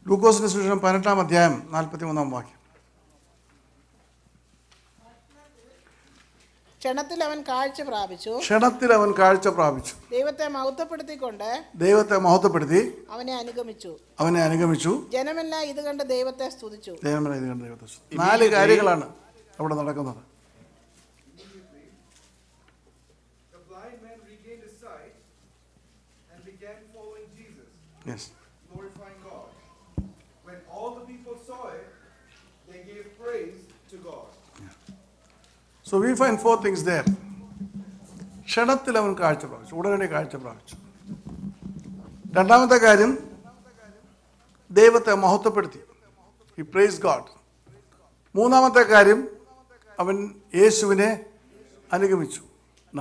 ലൂക്കോസിന്റെ സുവിശേഷം 18-ാം അധ്യായം 43-ാം വാക്യം. ക്ഷണത്തിൽ അവൻ കാഴ്ച പ്രാപിച്ചു. ദൈവത്തെ മഹത്വപ്പെടുത്തി അവനെ അനുഗമിച്ചു. ജനമെല്ലാം ഇത് കണ്ട് ദൈവത്തെ സ്തുതിച്ചു. 4 കാര്യങ്ങളാണ് അവിടെ നടക്കുന്നത്. Yes. Glorifying God. When all the people saw it, they gave praise to God. Yeah. So we find 4 things there. ക്ഷണത്തിൽ അവൻ കാഴ്ച പ്രാപിച്ചു, ഉടനെ കാഴ്ച പ്രാപിച്ചു. രണ്ടാമത്തെ കാര്യം, ദൈവത്തെ മഹത്വപ്പെടുത്തി. He praised God. മൂന്നാമത്തെ കാര്യം, അവൻ യേശുവിനെ അനുഗമിച്ചു.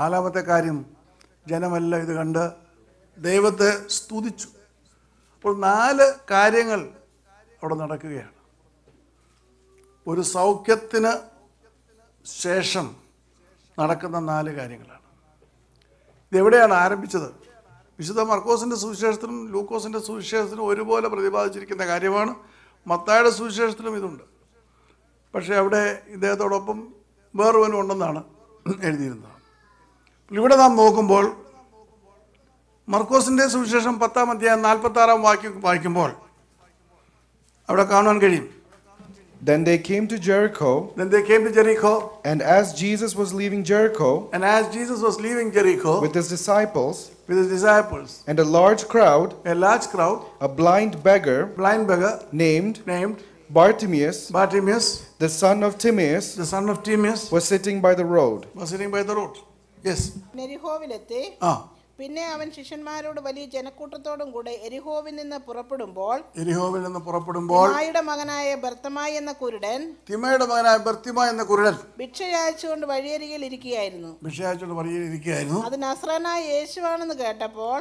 നാലാമത്തെ കാര്യം, ജനമെല്ലാം ഇത് കണ്ട് ദൈവത്തെ സ്തുതിച്ചു. അപ്പോൾ 4 കാര്യങ്ങൾ അവിടെ നടക്കുകയാണ്. ഒരു സൗഖ്യത്തിന് ശേഷം നടക്കുന്ന 4 കാര്യങ്ങളാണ്. ഇതെവിടെയാണ് ആരംഭിച്ചത്? വിശുദ്ധ മർക്കോസിൻ്റെ സുവിശേഷത്തിനും ലൂക്കോസിൻ്റെ സുവിശേഷത്തിനും ഒരുപോലെ പ്രതിപാദിച്ചിരിക്കുന്ന കാര്യമാണ്. മത്തായിയുടെ സുവിശേഷത്തിലും ഇതുണ്ട്. പക്ഷേ അവിടെ ഇദ്ദേഹത്തോടൊപ്പം വേറൊരുവനും ഉണ്ടെന്നാണ് എഴുതിയിരുന്നത്. ഇവിടെ നാം നോക്കുമ്പോൾ മർക്കോസിന്റെ സുവിശേഷം 10-ാം അധ്യായം 46-ാം വാക്യം വായിക്കുമ്പോൾ അവിടെ കാണാൻ കഴിയും. Then they came to Jericho. And as Jesus was leaving Jericho, with his disciples, and a large crowd, a blind beggar, named Bartimaeus, the son of Timaeus, was sitting by the road. Yes. പിന്നെ അവൻ ശിഷ്യന്മാരോട് വലിയ ജനക്കൂട്ടത്തോടും കൂടെ എരിഹോവിൽ നിന്ന് പുറപ്പെടുമ്പോൾ തിമായിയുടെ മകനായ Bartimaeus എന്ന കുരുടൻ ഭിക്ഷ യാചിച്ചുകൊണ്ട് വഴിയരികിൽ ഇരിക്കുകയായിരുന്നു. അത് നസ്രായനായ യേശുവാണെന്ന് കേട്ടപ്പോൾ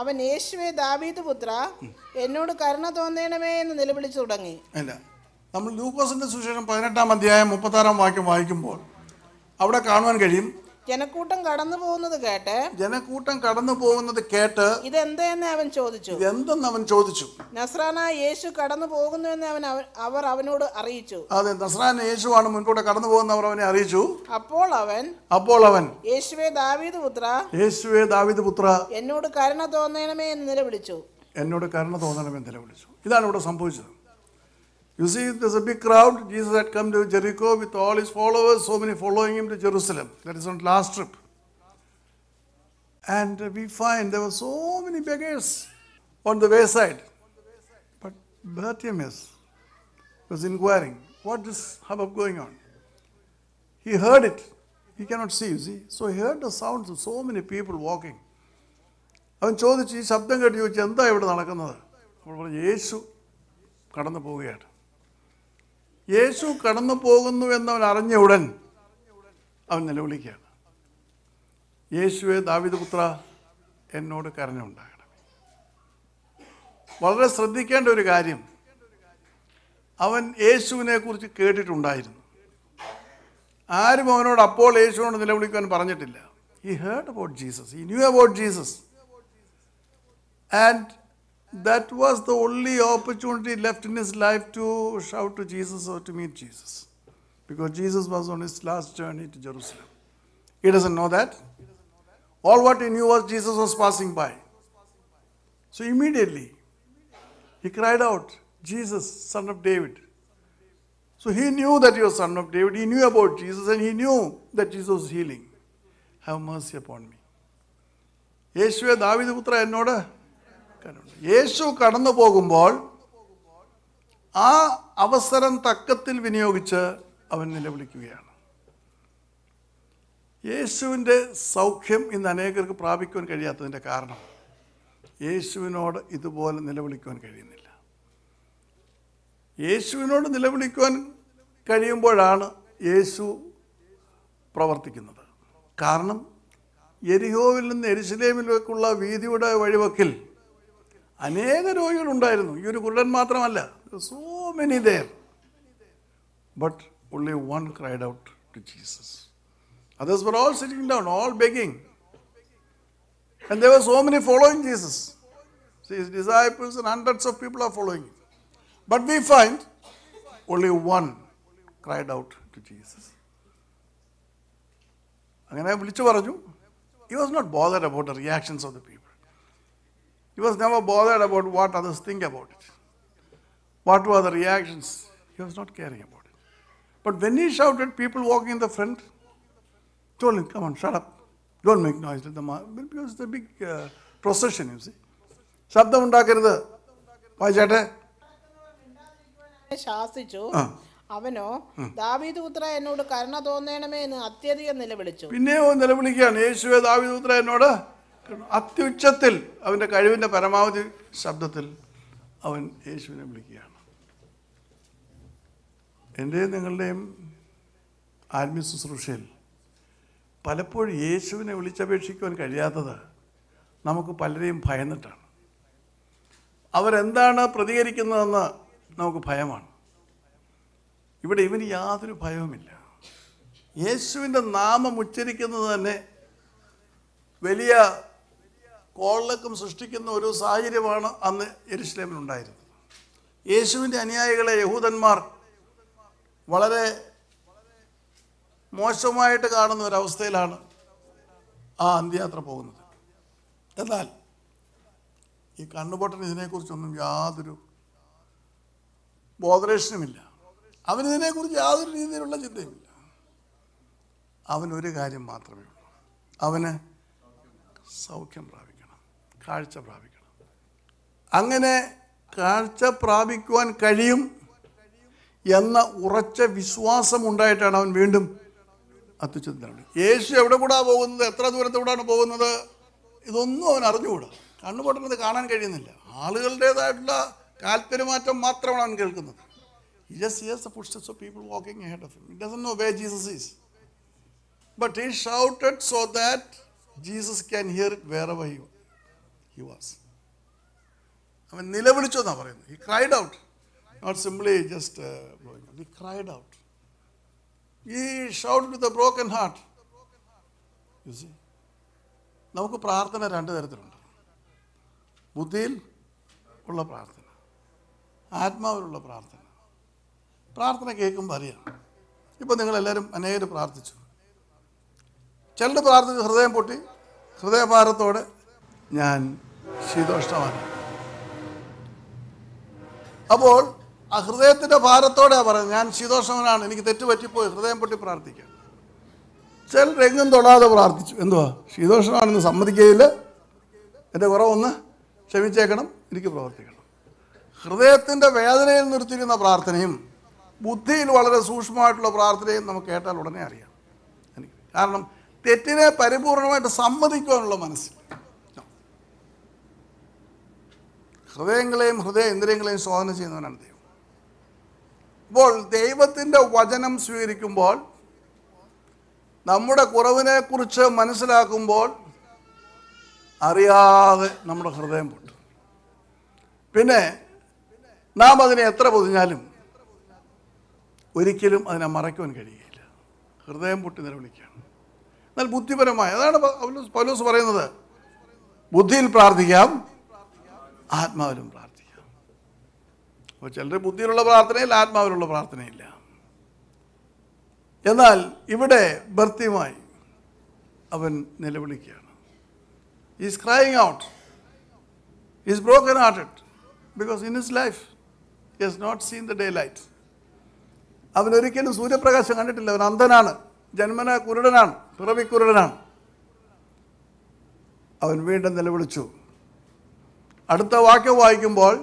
അവൻ, യേശുവേ ദാവീദ് പുത്ര, എന്നോട് കരുണ തോന്നണമേ എന്ന് നിലവിളിച്ചു തുടങ്ങി. നമ്മൾ ലൂക്കോസിന്റെ സുവിശേഷം 18-ാം അധ്യായം 36-ാം വാക്യം വായിക്കുമ്പോൾ അവിടെ കാണുവാൻ കഴിയും, ജനക്കൂട്ടം കടന്നു പോകുന്നത് കേട്ട് ഇതെന്തെന്ന് അവൻ ചോദിച്ചു. നസ്രായനായ യേശു കടന്നു പോകുന്നുവെന്ന് അവർ അവനോട് അറിയിച്ചു. അതെ, നസ്രായനായ യേശുവാണ് മുൻകൂടെ കടന്നു പോകുന്നവർ അവനെ അറിയിച്ചു. അപ്പോൾ അവൻ യേശുവേ ദാവീദ് പുത്ര, എന്നോട് കരുണ തോന്നണമേ എന്ന് നിലവിളിച്ചു. ഇതാണ് ഇവിടെ സംഭവിച്ചത്. You see, there's a big crowd. Jesus had come to Jericho with all his followers, so many following him to Jerusalem. That is on last trip. And we find there were so many beggars on the wayside. But Bartimaeus was inquiring, what is hubbub going on? He heard it. He cannot see, you see. So he heard the sounds of so many people walking. അവൻ ചോദിച്ചു, ഈ ശബ്ദം കേട്ട് ചോദിച്ചു, എന്താ ഇവിടെ നടക്കുന്നത്? അപ്പോൾ പറഞ്ഞു, യേശു കടന്നു പോവുകയാണ്. യേശു കടന്നു പോകുന്നു എന്നവൻ അറിഞ്ഞ ഉടൻ അവൻ നിലവിളിക്കുകയാണ്, യേശുവേ ദാവീദ് പുത്ര, എന്നോട് കരുണയുണ്ടാകണം. വളരെ ശ്രദ്ധിക്കേണ്ട ഒരു കാര്യം, അവൻ യേശുവിനെ കുറിച്ച് കേട്ടിട്ടുണ്ടായിരുന്നു. ആരും അവനോട് അപ്പോൾ യേശുവിനോട് നിലവിളിക്കാൻ പറഞ്ഞിട്ടില്ല. He heard about Jesus. He knew about Jesus. And that was the only opportunity left in his life to shout to Jesus or to meet Jesus. Because Jesus was on his last journey to Jerusalem. He doesn't know that. All what he knew was Jesus was passing by. So immediately he cried out, Jesus, son of David. So he knew that he was son of David. He knew about Jesus and he knew that Jesus was healing. Have mercy upon me. യേശുവേ ദാവീദ് പുത്ര, എന്നോട്. യേശു കടന്നു പോകുമ്പോൾ ആ അവസരം തക്കത്തിൽ വിനിയോഗിച്ച് അവൻ നിലവിളിക്കുകയാണ്. യേശുവിൻ്റെ സൗഖ്യം ഇന്ന് അനേകർക്ക് പ്രാപിക്കുവാൻ കഴിയാത്തതിൻ്റെ കാരണം യേശുവിനോട് ഇതുപോലെ നിലവിളിക്കുവാൻ കഴിയുന്നില്ല. യേശുവിനോട് നിലവിളിക്കുവാൻ കഴിയുമ്പോഴാണ് യേശു പ്രവർത്തിക്കുന്നത്. കാരണം യെരിഹോവിൽ നിന്ന് യെരുശലേമിലേക്കുള്ള വീതിയുടെ വഴിവക്കിൽ അനേക രോഗികളുണ്ടായിരുന്നു. ഈ ഒരു കുരുടൻ മാത്രമല്ല, so many there. But only one cried out to Jesus. Others were all sitting down, all begging. And there were so many following Jesus. See, his disciples and hundreds of people are following him. But we find only one cried out to Jesus. അങ്ങനെ വിളിച്ചു പറഞ്ഞു. He was not bothered about the reactions of the people. He was never bothered about what others think about it. What were the reactions? He was not caring about it. But when he shouted, people walking in the front told him, come on, shut up. Don't make noise. Because it's a big procession, you see. ശബ്ദം ഉണ്ടാക്കരുത്. വായിച്ചാട്ടെ. ശാസിച്ചു. അവനോ ദാവീദ് പുത്രാ എന്നോട് കരുണ തോന്നണമേ എന്ന് അത്യധികം നിലവിളിച്ചു. പിന്നെയോ നിലവിളിക്കുകയാണ്, യേശുവേ ദാവീദ് പുത്രാ എന്നോട്. അത്യുച്ചത്തിൽ അവൻ്റെ കഴിവിൻ്റെ പരമാവധി ശബ്ദത്തിൽ അവൻ യേശുവിനെ വിളിക്കുകയാണ്. എൻ്റെയും നിങ്ങളുടെയും ആത്മീയ ശുശ്രൂഷയിൽ പലപ്പോഴും യേശുവിനെ വിളിച്ചപേക്ഷിക്കുവാൻ കഴിയാത്തത് നമുക്ക് പലരെയും ഭയന്നിട്ടാണ്. അവരെന്താണ് പ്രതികരിക്കുന്നതെന്ന് നമുക്ക് ഭയമാണ്. ഇവിടെ ഇവന് യാതൊരു ഭയവുമില്ല. യേശുവിൻ്റെ നാമം ഉച്ചരിക്കുന്നത് തന്നെ വലിയ കോളിളക്കം സൃഷ്ടിക്കുന്ന ഒരു സാഹചര്യമാണ് അന്ന് യെരുശലേമിലുണ്ടായിരുന്നത്. യേശുവിൻ്റെ അനുയായികളെ യഹൂദന്മാർ വളരെ മോശമായിട്ട് കാണുന്ന ഒരവസ്ഥയിലാണ് ആ അന്ത്യയാത്ര പോകുന്നത്. എന്നാൽ ഈ കണ്ണുപൊട്ടന് ഇതിനെക്കുറിച്ചൊന്നും യാതൊരു ബോധറേഷനുമില്ല. അവനിതിനെക്കുറിച്ച് യാതൊരു രീതിയിലുള്ള ചിന്തയുമില്ല. അവനൊരു കാര്യം മാത്രമേ ഉള്ളൂ, അവന് സൗഖ്യം പ്രാപിക്കണം, കാഴ്ച പ്രാപിക്കണം. അങ്ങനെ കാഴ്ച പ്രാപിക്കുവാൻ കഴിയും എന്ന ഉറച്ച വിശ്വാസം ഉണ്ടായിട്ടാണ് അവൻ വീണ്ടും അത്യുച്ചത്തിലാണ്. യേശു എവിടെ കൂടാണ് പോകുന്നത്, എത്ര ദൂരത്തൂടാണ് പോകുന്നത്, ഇതൊന്നും അവൻ അറിഞ്ഞുകൂടാ. കണ്ണുപൊട്ടുന്നത് കാണാൻ കഴിയുന്നില്ല. ആളുകളുടേതായിട്ടുള്ള താല്പര്യമാറ്റം മാത്രമാണ് അവൻ കേൾക്കുന്നത്. He just hears the footsteps of people walking ahead of him. He doesn't know where Jesus is. But he shouted so that Jesus can hear it wherever he was. അവൻ നിലവിളിച്ചു എന്നാണ് പറയുന്നത്. He cried out. Not simply just blowing out. He cried out. He shouted with a broken heart. You see. നമുക്ക് പ്രാർത്ഥന രണ്ട് തരത്തിലുണ്ട്. ബുദ്ധിയിൽ ഉള്ള പ്രാർത്ഥന, ആത്മാവിലുള്ള പ്രാർത്ഥന. പ്രാർത്ഥന കേൾക്കുമ്പോൾ അറിയാം. ഇപ്പോൾ നിങ്ങളെല്ലാവരും അനേകം പ്രാർത്ഥിച്ചു. ചിലർ പ്രാർത്ഥിച്ച് ഹൃദയം പൊട്ടി ഹൃദയഭാരത്തോടെ ഞാൻ ശീതോഷ്ണമാണ്. അപ്പോൾ ആ ഹൃദയത്തിൻ്റെ ഭാരത്തോടെയാണ് പറയുന്നത്, ഞാൻ ശീതോഷ്ണവനാണ്, എനിക്ക് തെറ്റ് പറ്റിപ്പോയി, ഹൃദയം പൊട്ടി പ്രാർത്ഥിക്കാം. ചിലർ എങ്ങും തൊടാതെ പ്രാർത്ഥിച്ചു. എന്തുവാ, ശീതോഷ്ണമാണെന്ന് സമ്മതിക്കുകയില്ല, എൻ്റെ കുറവൊന്ന് ക്ഷമിച്ചേക്കണം, എനിക്ക് പ്രവർത്തിക്കണം. ഹൃദയത്തിൻ്റെ വേദനയിൽ നിർത്തിയിരുന്ന പ്രാർത്ഥനയും ബുദ്ധിയിൽ വളരെ സൂക്ഷ്മമായിട്ടുള്ള പ്രാർത്ഥനയും നമുക്ക് കേട്ടാൽ ഉടനെ അറിയാം. കാരണം തെറ്റിനെ പരിപൂർണമായിട്ട് സമ്മതിക്കുവാനുള്ള മനസ്സിൽ ഹൃദയങ്ങളെയും ഹൃദയ ഇന്ദ്രിയങ്ങളെയും സ്വാധീനം ചെയ്യുന്നവനാണ് ദൈവം. അപ്പോൾ ദൈവത്തിൻ്റെ വചനം സ്വീകരിക്കുമ്പോൾ, നമ്മുടെ കുറവിനെക്കുറിച്ച് മനസ്സിലാക്കുമ്പോൾ അറിയാതെ നമ്മുടെ ഹൃദയം പൊട്ടും. പിന്നെ നാം അതിനെ എത്ര പൊതിഞ്ഞാലും ഒരിക്കലും അതിനെ മറയ്ക്കുവാൻ കഴിയുകയില്ല. ഹൃദയം പൊട്ടി നിലവിളിക്കുകയാണ്. എന്നാൽ ബുദ്ധിപരമായ, അതാണ് പൗലോസ് പറയുന്നത്, ബുദ്ധിയിൽ പ്രാർത്ഥിക്കാം, ആത്മാവിലും പ്രാർത്ഥിക്കാം. അപ്പോൾ ചിലർ ബുദ്ധിയിലുള്ള പ്രാർത്ഥനയില്ല, ആത്മാവിലുള്ള പ്രാർത്ഥനയില്ല. എന്നാൽ ഇവിടെ ഭർത്തിയുമായി അവൻ നിലവിളിക്കുകയാണ്. He is crying out. He is broken hearted because in his life he has not seen the daylight. അവൻ ഒരിക്കലും സൂര്യപ്രകാശം കണ്ടിട്ടില്ല. അവൻ അന്ധനാണ്, ജന്മന കുരുടനാണ്, പിറവി കുരുടനാണ്. അവൻ വീണ്ടും നിലവിളിച്ചു. അടുത്ത വാക്യം വായിക്കുമ്പോൾ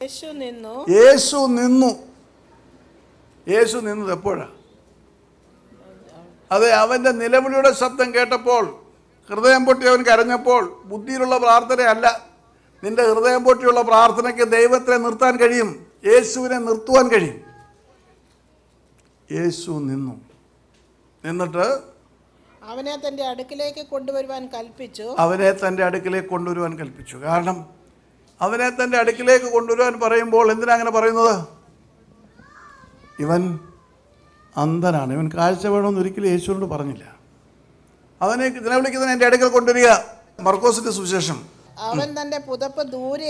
യേശു നിന്നു. യേശു നിന്നത് എപ്പോഴാണ്? അതെ, അവൻ്റെ നിലവിളിയുടെ ശബ്ദം കേട്ടപ്പോൾ, ഹൃദയം പൊട്ടി അവൻ കരഞ്ഞപ്പോൾ. ബുദ്ധിയിലുള്ള പ്രാർത്ഥനയല്ല. നിന്റെ ഹൃദയം പൊട്ടിയുള്ള പ്രാർത്ഥനയ്ക്ക് ദൈവത്തെ നിർത്താൻ കഴിയും, യേശുവിനെ നിർത്തുവാൻ കഴിയും. യേശു നിന്നു. എന്നിട്ട് അവനെ തൻ്റെ അടുക്കിലേക്ക് കൊണ്ടുവരുവാൻ കൽപ്പിച്ചു. അവനെ തൻ്റെ അടുക്കിലേക്ക് കൊണ്ടുവരുവാൻ കൽപ്പിച്ചു. കാരണം അവനെ തൻ്റെ അടുക്കിലേക്ക് കൊണ്ടുവരുവാൻ പറയുമ്പോൾ എന്തിനാ അങ്ങനെ പറയുന്നത്? ഇവൻ അന്ധനാണ്, ഇവൻ കാഴ്ച വേണമെന്ന് ഒരിക്കലും യേശുവിനോട് പറഞ്ഞില്ല. അവനെ നിലവിളിക്കുന്നതിന് എൻ്റെ അടുക്കൽ കൊണ്ടുവരിക. മർക്കോസിന്റെ സുവിശേഷം. അവൻ തൻ്റെ പുതപ്പ് ദൂരെ,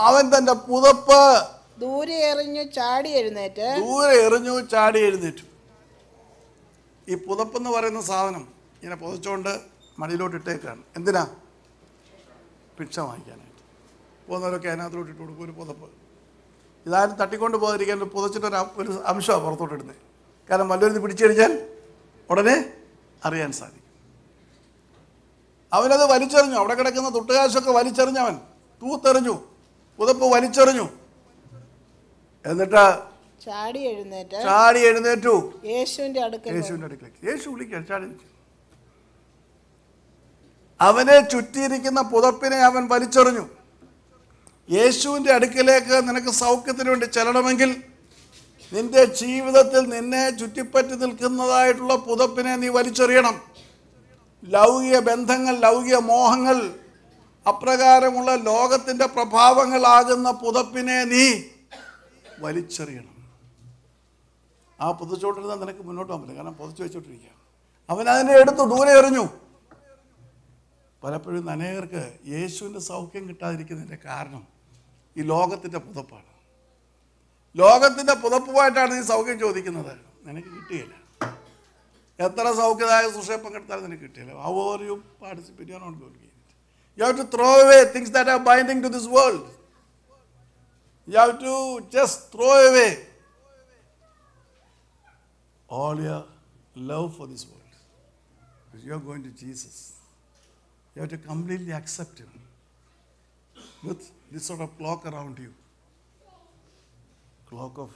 അവൻ തൻ്റെ പുതപ്പ് ദൂരെ എറിഞ്ഞു ചാടി എഴുന്നേറ്റു. ഈ പുതപ്പെന്ന് പറയുന്ന സാധനം ഇങ്ങനെ പുതച്ചുകൊണ്ട് മടിയിലോട്ട് ഇട്ടേക്കാണ്. എന്തിനാ? ഭിക്ഷ വാങ്ങിക്കാനായിട്ട്. പോകുന്നവരൊക്കെ അതിനകത്തോട്ട് ഇട്ട് കൊടുക്കും ഒരു പുതപ്പ്. ഇതാരും തട്ടിക്കൊണ്ട് പോകാതിരിക്കാൻ പുതച്ചിട്ടൊരു അംശമാണ് പുറത്തോട്ട് ഇടുന്നത്. കാരണം വല്ലവരും പിടിച്ചു കഴിഞ്ഞാൽ ഉടനെ അറിയാൻ സാധിക്കും. അവനത് വലിച്ചെറിഞ്ഞു. അവിടെ കിടക്കുന്ന തുട്ടുകാശൊക്കെ വലിച്ചെറിഞ്ഞവൻ തൂത്തെറിഞ്ഞു, പുതപ്പ് വലിച്ചെറിഞ്ഞു. എന്നിട്ട് ചാടി എഴുന്നേറ്റു യേശുവിന്റെ അടുക്കലേക്ക്. യേശു വിളിക്കാൻ ചാടി. അവനെ ചുറ്റിയിരിക്കുന്ന പുതപ്പിനെ അവൻ വലിച്ചെറിഞ്ഞു. യേശുവിൻ്റെ അടുക്കലേക്ക് നിനക്ക് സൗഖ്യത്തിന് വേണ്ടി ചെല്ലണമെങ്കിൽ നിന്റെ ജീവിതത്തിൽ നിന്നെ ചുറ്റിപ്പറ്റി നിൽക്കുന്നതായിട്ടുള്ള പുതപ്പിനെ നീ വലിച്ചെറിയണം. ലൗകിക ബന്ധങ്ങൾ, ലൗകിക മോഹങ്ങൾ, അപ്രകാരമുള്ള ലോകത്തിൻ്റെ പ്രഭാവങ്ങളാകുന്ന പുതപ്പിനെ നീ വലിച്ചെറിയണം. ആ പുതച്ചോട്ടിരുന്നാൽ നിനക്ക് മുന്നോട്ട് പോകാൻ പറ്റില്ല. കാരണം പുതച്ചു വെച്ചോണ്ടിരിക്കുക. അവൻ അതിനെ എടുത്തു ദൂരെ എറിഞ്ഞു. പലപ്പോഴും അനേകർക്ക് യേശുവിൻ്റെ സൗഖ്യം കിട്ടാതിരിക്കുന്നതിൻ്റെ കാരണം ഈ ലോകത്തിൻ്റെ പുതപ്പാണ്. ലോകത്തിൻ്റെ പുതപ്പുമായിട്ടാണ് നീ സൗഖ്യം ചോദിക്കുന്നത്. നിനക്ക് കിട്ടുകയില്ല. എത്ര സൗഖ്യദായ സുഷേപ്പം കിട്ടാലും നിനക്ക് കിട്ടിയില്ല. How are you participating? You are not going to get it. You have to throw away things that are binding to this world. You have to just throw away all your love for this world. Because you are going to Jesus. You have to completely accept Him with this sort of cloak around you. Cloak of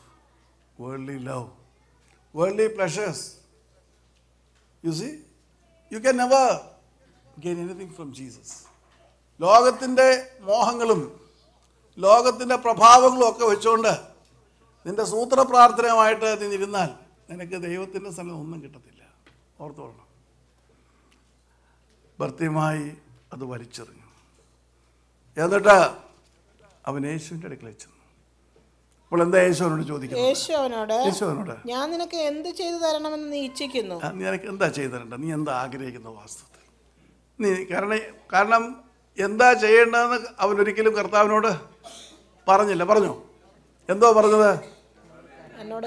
worldly love, worldly pleasures. You see, you can never gain anything from Jesus. ലോകത്തിൻ്റെ മോഹങ്ങളും ലോകത്തിൻ്റെ പ്രഭാവങ്ങളും ഒക്കെ വെച്ചുകൊണ്ട് നിന്റെ സൂത്ര പ്രാർത്ഥനയുമായിട്ട് നീ ഇരുന്നാൽ നിനക്ക് ദൈവത്തിൻ്റെ സ്ഥലം ഒന്നും കിട്ടത്തില്ല. ഓർത്തോളണം. ഭർത്തിയുമായി അത് വലിച്ചെറിഞ്ഞു. എന്നിട്ട് അവൻ യേശുവിൻ്റെ അടുക്കലേക്ക് ചെന്നു. അപ്പോൾ എന്താ യേശുവിനോട് ചോദിക്കുന്നത്? യേശുവിനോട് ഞാൻ നിനക്ക് എന്ത് ചെയ്തു തരണമെന്ന് നീ ഇച്ഛിക്കുന്നു? നിനക്ക് എന്താ ചെയ്തു തരേണ്ടത്? നീ എന്താ ആഗ്രഹിക്കുന്ന വാസ്തവത്തിൽ? നീ കാരണം എന്താ ചെയ്യേണ്ടതെന്ന് അവനൊരിക്കലും കർത്താവിനോട് പറഞ്ഞില്ല. പറഞ്ഞോ? എന്തോ പറഞ്ഞത്?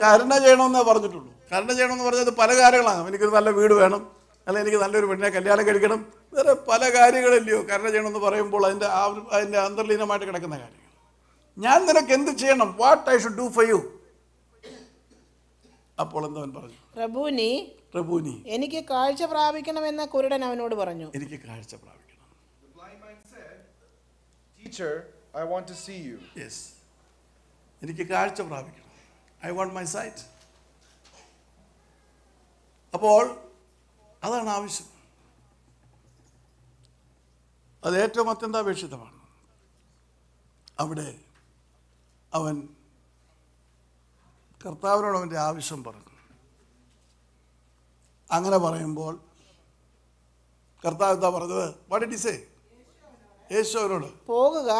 കരുണ ചെയ്യണമെന്നേ പറഞ്ഞിട്ടുള്ളൂ. കരുണ ചെയ്യണമെന്ന് പറഞ്ഞത് പല കാര്യങ്ങളാണ്. എനിക്കൊരു നല്ല വീട് വേണം, അല്ലെങ്കിൽ എനിക്ക് നല്ലൊരു പെണ്ണിനെ കല്യാണം കഴിക്കണം, വേറെ പല കാര്യങ്ങളില്ലയോ കരുണ ചെയ്യണമെന്ന് പറയുമ്പോൾ അതിൻ്റെ അന്തർലീനമായിട്ട് കിടക്കുന്ന കാര്യങ്ങൾ. ഞാൻ നിനക്ക് എന്ത് ചെയ്യണം? What I should do for you? അപ്പോൾ എന്തവൻ പറഞ്ഞു? റബൂനി, എനിക്ക് കാഴ്ച പ്രാപിക്കണമെന്ന് കുരുടൻ അവനോട് പറഞ്ഞു. എനിക്ക് കാഴ്ച പ്രാപിക്കണം. Teacher, I want to see you. Yes. എനിക്ക് കാഴ്ച പ്രാപിക്കണം. I want my sight. അപ്പോൾ അതാണ് ആവശ്യം. അത് ഏറ്റവും അത്യന്താപേക്ഷിതമാണ്. അവിടെ അവൻ കർത്താവിനോട് അവൻ്റെ ആവശ്യം പറഞ്ഞു. അങ്ങനെ പറയുമ്പോൾ കർത്താവ് എന്താ പറഞ്ഞത്? What did he say? യേശുവിനോട് പോകുക,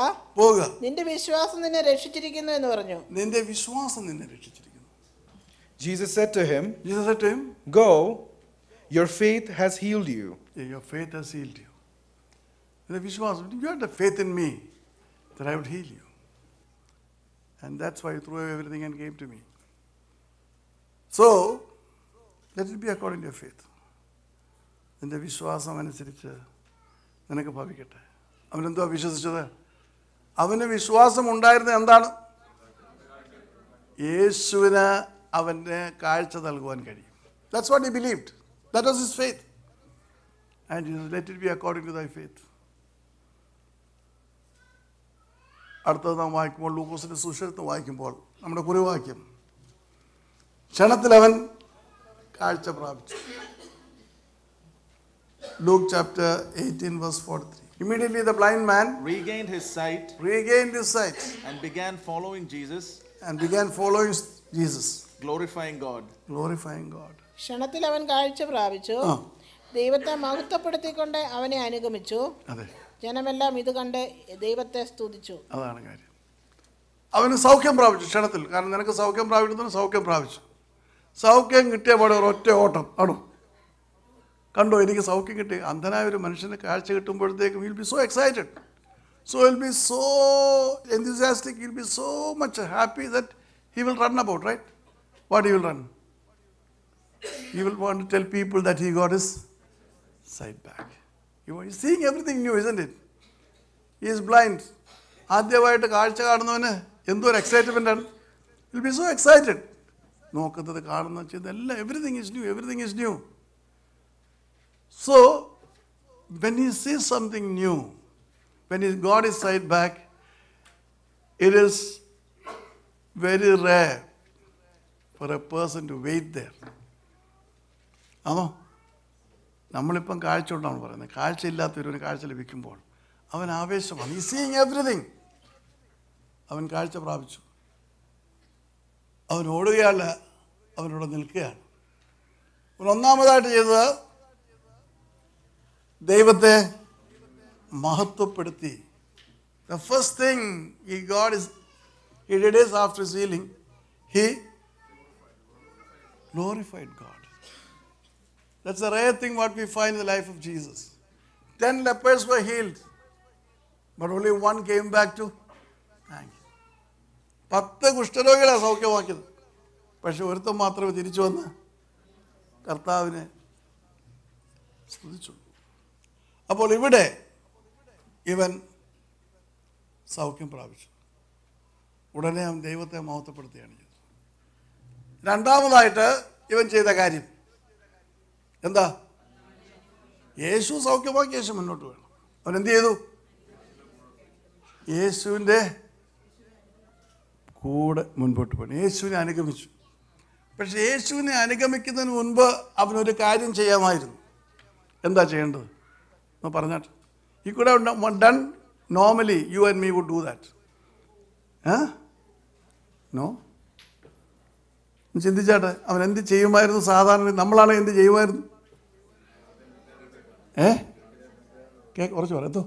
നിന്റെ വിശ്വാസം നിന്നെ രക്ഷിച്ചിരിക്കുന്നു എന്ന് പറഞ്ഞു. നിന്റെ വിശ്വാസം നിന്നെ രക്ഷിച്ചിരിക്കുന്നു. Jesus said to him, Go, your faith has healed you. Your faith has healed you. The വിശ്വാസം, you had the faith in me that I would heal you. And that's why you threw away everything and came to me. So, let it be according to your faith. നിന്റെ വിശ്വാസം അനുസരിച്ച് നിനക്ക് ഭവിക്കട്ടെ. അവനെന്തോ വിശ്വസിച്ചത്? അവന് വിശ്വാസം ഉണ്ടായിരുന്നത് എന്താണ്? യേശുവിന് അവൻ്റെ കാഴ്ച നൽകുവാൻ കഴിയും. That's what he believed. That was his faith. And Jesus, let it be according to thy faith. അടുത്തത് നാം വായിക്കുമ്പോൾ ലൂക്കോസിന്റെ സുവിശേഷത്തിൽ വായിക്കുമ്പോൾ നമ്മുടെ കുറിവാക്യം, ക്ഷണത്തിൽ അവൻ കാഴ്ച പ്രാപിച്ചു. Luke chapter 18 verse 43. Immediately the blind man regained his sight and began following Jesus, glorifying God. ക്ഷണത്തിൽ അവൻ കാഴ്ച പ്രാപിച്ചു, ദൈവത്തെ മഹത്വപ്പെടുത്തിക്കൊണ്ട് അവനെ അനുഗമിച്ചു. ജനമെല്ലാം ഇത് കണ്ട് ദൈവത്തെ സ്തുതിച്ചു. അതാണ് കാര്യം. അവന് സൗഖ്യം പ്രാപിച്ചു ക്ഷണത്തിൽ. കാരണം നിനക്ക് സൗഖ്യം പ്രാപിക്കുന്നതിന് സൗഖ്യം പ്രാപിച്ചു. സൗഖ്യം കിട്ടിയ പാടെ ഒരൊറ്റ ഓട്ടം ആണോ? കണ്ടോ, എനിക്ക് സൗഖ്യം കിട്ടി. അന്ധനായ ഒരു മനുഷ്യന് കാഴ്ച കിട്ടുമ്പോഴത്തേക്കും will be so excited. So he'll be so enthusiastic, he'll be so much happy that he will run about, right? What he will run? He will want to tell people that he got his sight back. He's seeing everything new, isn't it? He is blind. ആദ്യമായിട്ട് കാഴ്ച കാണുന്നവന് എന്തോ excitement ആണ്. He'll be so excited. നോക്കുന്നത് കാണുന്ന ഇതെല്ലാം everything is new, everything is new. So, when he sees something new, when he got his sight back, it is very rare for a person to wait there. ആണോ? നമ്മളിപ്പം കാഴ്ച കൊണ്ടാണ് പറയുന്നത്. കാഴ്ചയില്ലാത്തൊരു കാഴ്ച ലഭിക്കുമ്പോൾ അവൻ ആവേശമാണ്. ഈ സീയിങ് എവറിഥിങ്. അവൻ കാഴ്ച പ്രാപിച്ചു. അവൻ ഓടുകയല്ല, അവനോട് നിൽക്കുകയാണ്. ഒന്നാമതായിട്ട് ചെയ്തത് ദൈവത്തെ മഹത്വപ്പെടുത്തി. The first thing he did is after his healing, he glorified God. That's a rare thing what we find in the life of Jesus. 10 lepers were healed, but only one came back to thank you. 10 കുഷ്ഠരോഗികളാണ് സൗഖ്യമാക്കിയത്. പക്ഷെ ഒരുത്തം മാത്രമേ തിരിച്ചു വന്ന് കർത്താവിനെ സ്തുതിച്ചുള്ളൂ. അപ്പോൾ ഇവിടെ ഇവൻ സൗഖ്യം പ്രാപിച്ചു. ഉടനെ അവൻ ദൈവത്തെ മഹത്വപ്പെടുത്തുകയാണ് ചെയ്തത്. രണ്ടാമതായിട്ട് ഇവൻ ചെയ്ത കാര്യം എന്താ? യേശു സൗഖ്യമാക്കി, യേശു മുന്നോട്ട് വേണം. അവൻ എന്ത് ചെയ്തു? യേശുവിൻ്റെ കൂടെ മുൻപോട്ട് പോയി, യേശുവിനെ അനുഗമിച്ചു. പക്ഷെ യേശുവിനെ അനുഗമിക്കുന്നതിന് മുൻപ് അവനൊരു കാര്യം ചെയ്യാമായിരുന്നു. എന്താ ചെയ്യേണ്ടത് എന്ന് പറഞ്ഞാട്ട്, he could have done normally, you and me would do that. No? ചിന്തിച്ചാട്ടെ, അവൻ എന്ത് ചെയ്യുമായിരുന്നു? സാധാരണ നമ്മളാണ് എന്ത് ചെയ്യുമായിരുന്നു? കുറച്ച് പറയത്തോ?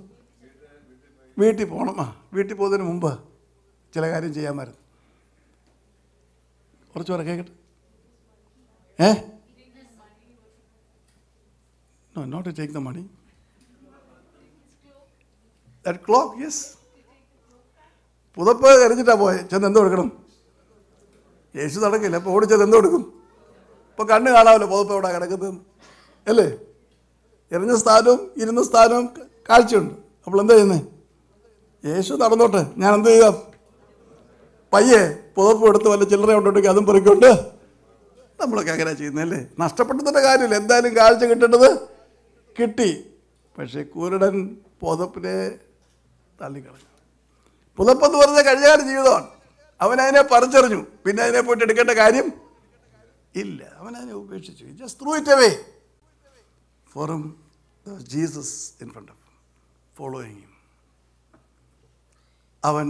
വീട്ടിൽ പോകണം. വീട്ടിൽ പോകുന്നതിന് മുമ്പ് ചില കാര്യം ചെയ്യാമായിരുന്നു. കുറച്ച് പറ കേൾക്കട്ടെ. No, not to take the money. That clock, yes. പുതപ്പ് എറിഞ്ഞിട്ടാണ് പോയത്. ചെന്ന് എന്തോ എടുക്കണം? യേശു നടക്കില്ല. അപ്പോൾ ഓടിച്ചത് എന്തോ എടുക്കും? ഇപ്പോൾ കണ്ണ് കാണാമല്ലോ പുതപ്പ് എവിടെ കിടക്കുന്നത് അല്ലേ? എറിഞ്ഞ സ്ഥാനവും ഇരുന്ന സ്ഥാനവും കാഴ്ചയുണ്ട്. അപ്പോൾ എന്താ ചെയ്യുന്നത്? യേശു നടന്നോട്ടെ, ഞാൻ എന്ത് ചെയ്യാം? പയ്യെ പുതപ്പ് എടുത്ത് വല്ല ചില്ലറ കൊണ്ടുണ്ടെങ്കിൽ അതും പെറുക്കൊണ്ട് നമ്മളൊക്കെ അങ്ങനെ ചെയ്യുന്നതല്ലേ? നഷ്ടപ്പെട്ടതിൻ്റെ കാര്യമില്ല, എന്തായാലും കാഴ്ച കിട്ടേണ്ടത് കിട്ടി. പക്ഷേ കുരുടൻ പുതപ്പിനെ തള്ളിക്കളഞ്ഞു. പുതപ്പെന്ന് പറഞ്ഞ കഴിഞ്ഞകാല ജീവിതമാണ്. അവനതിനെ പറിച്ചെറിഞ്ഞു. പിന്നെ അതിനെ പോയിട്ട് എടുക്കേണ്ട കാര്യം ഇല്ല. അവനതിനെ ഉപേക്ഷിച്ചു. Just through it away. For him, there was Jesus in front of him, following him. അവൻ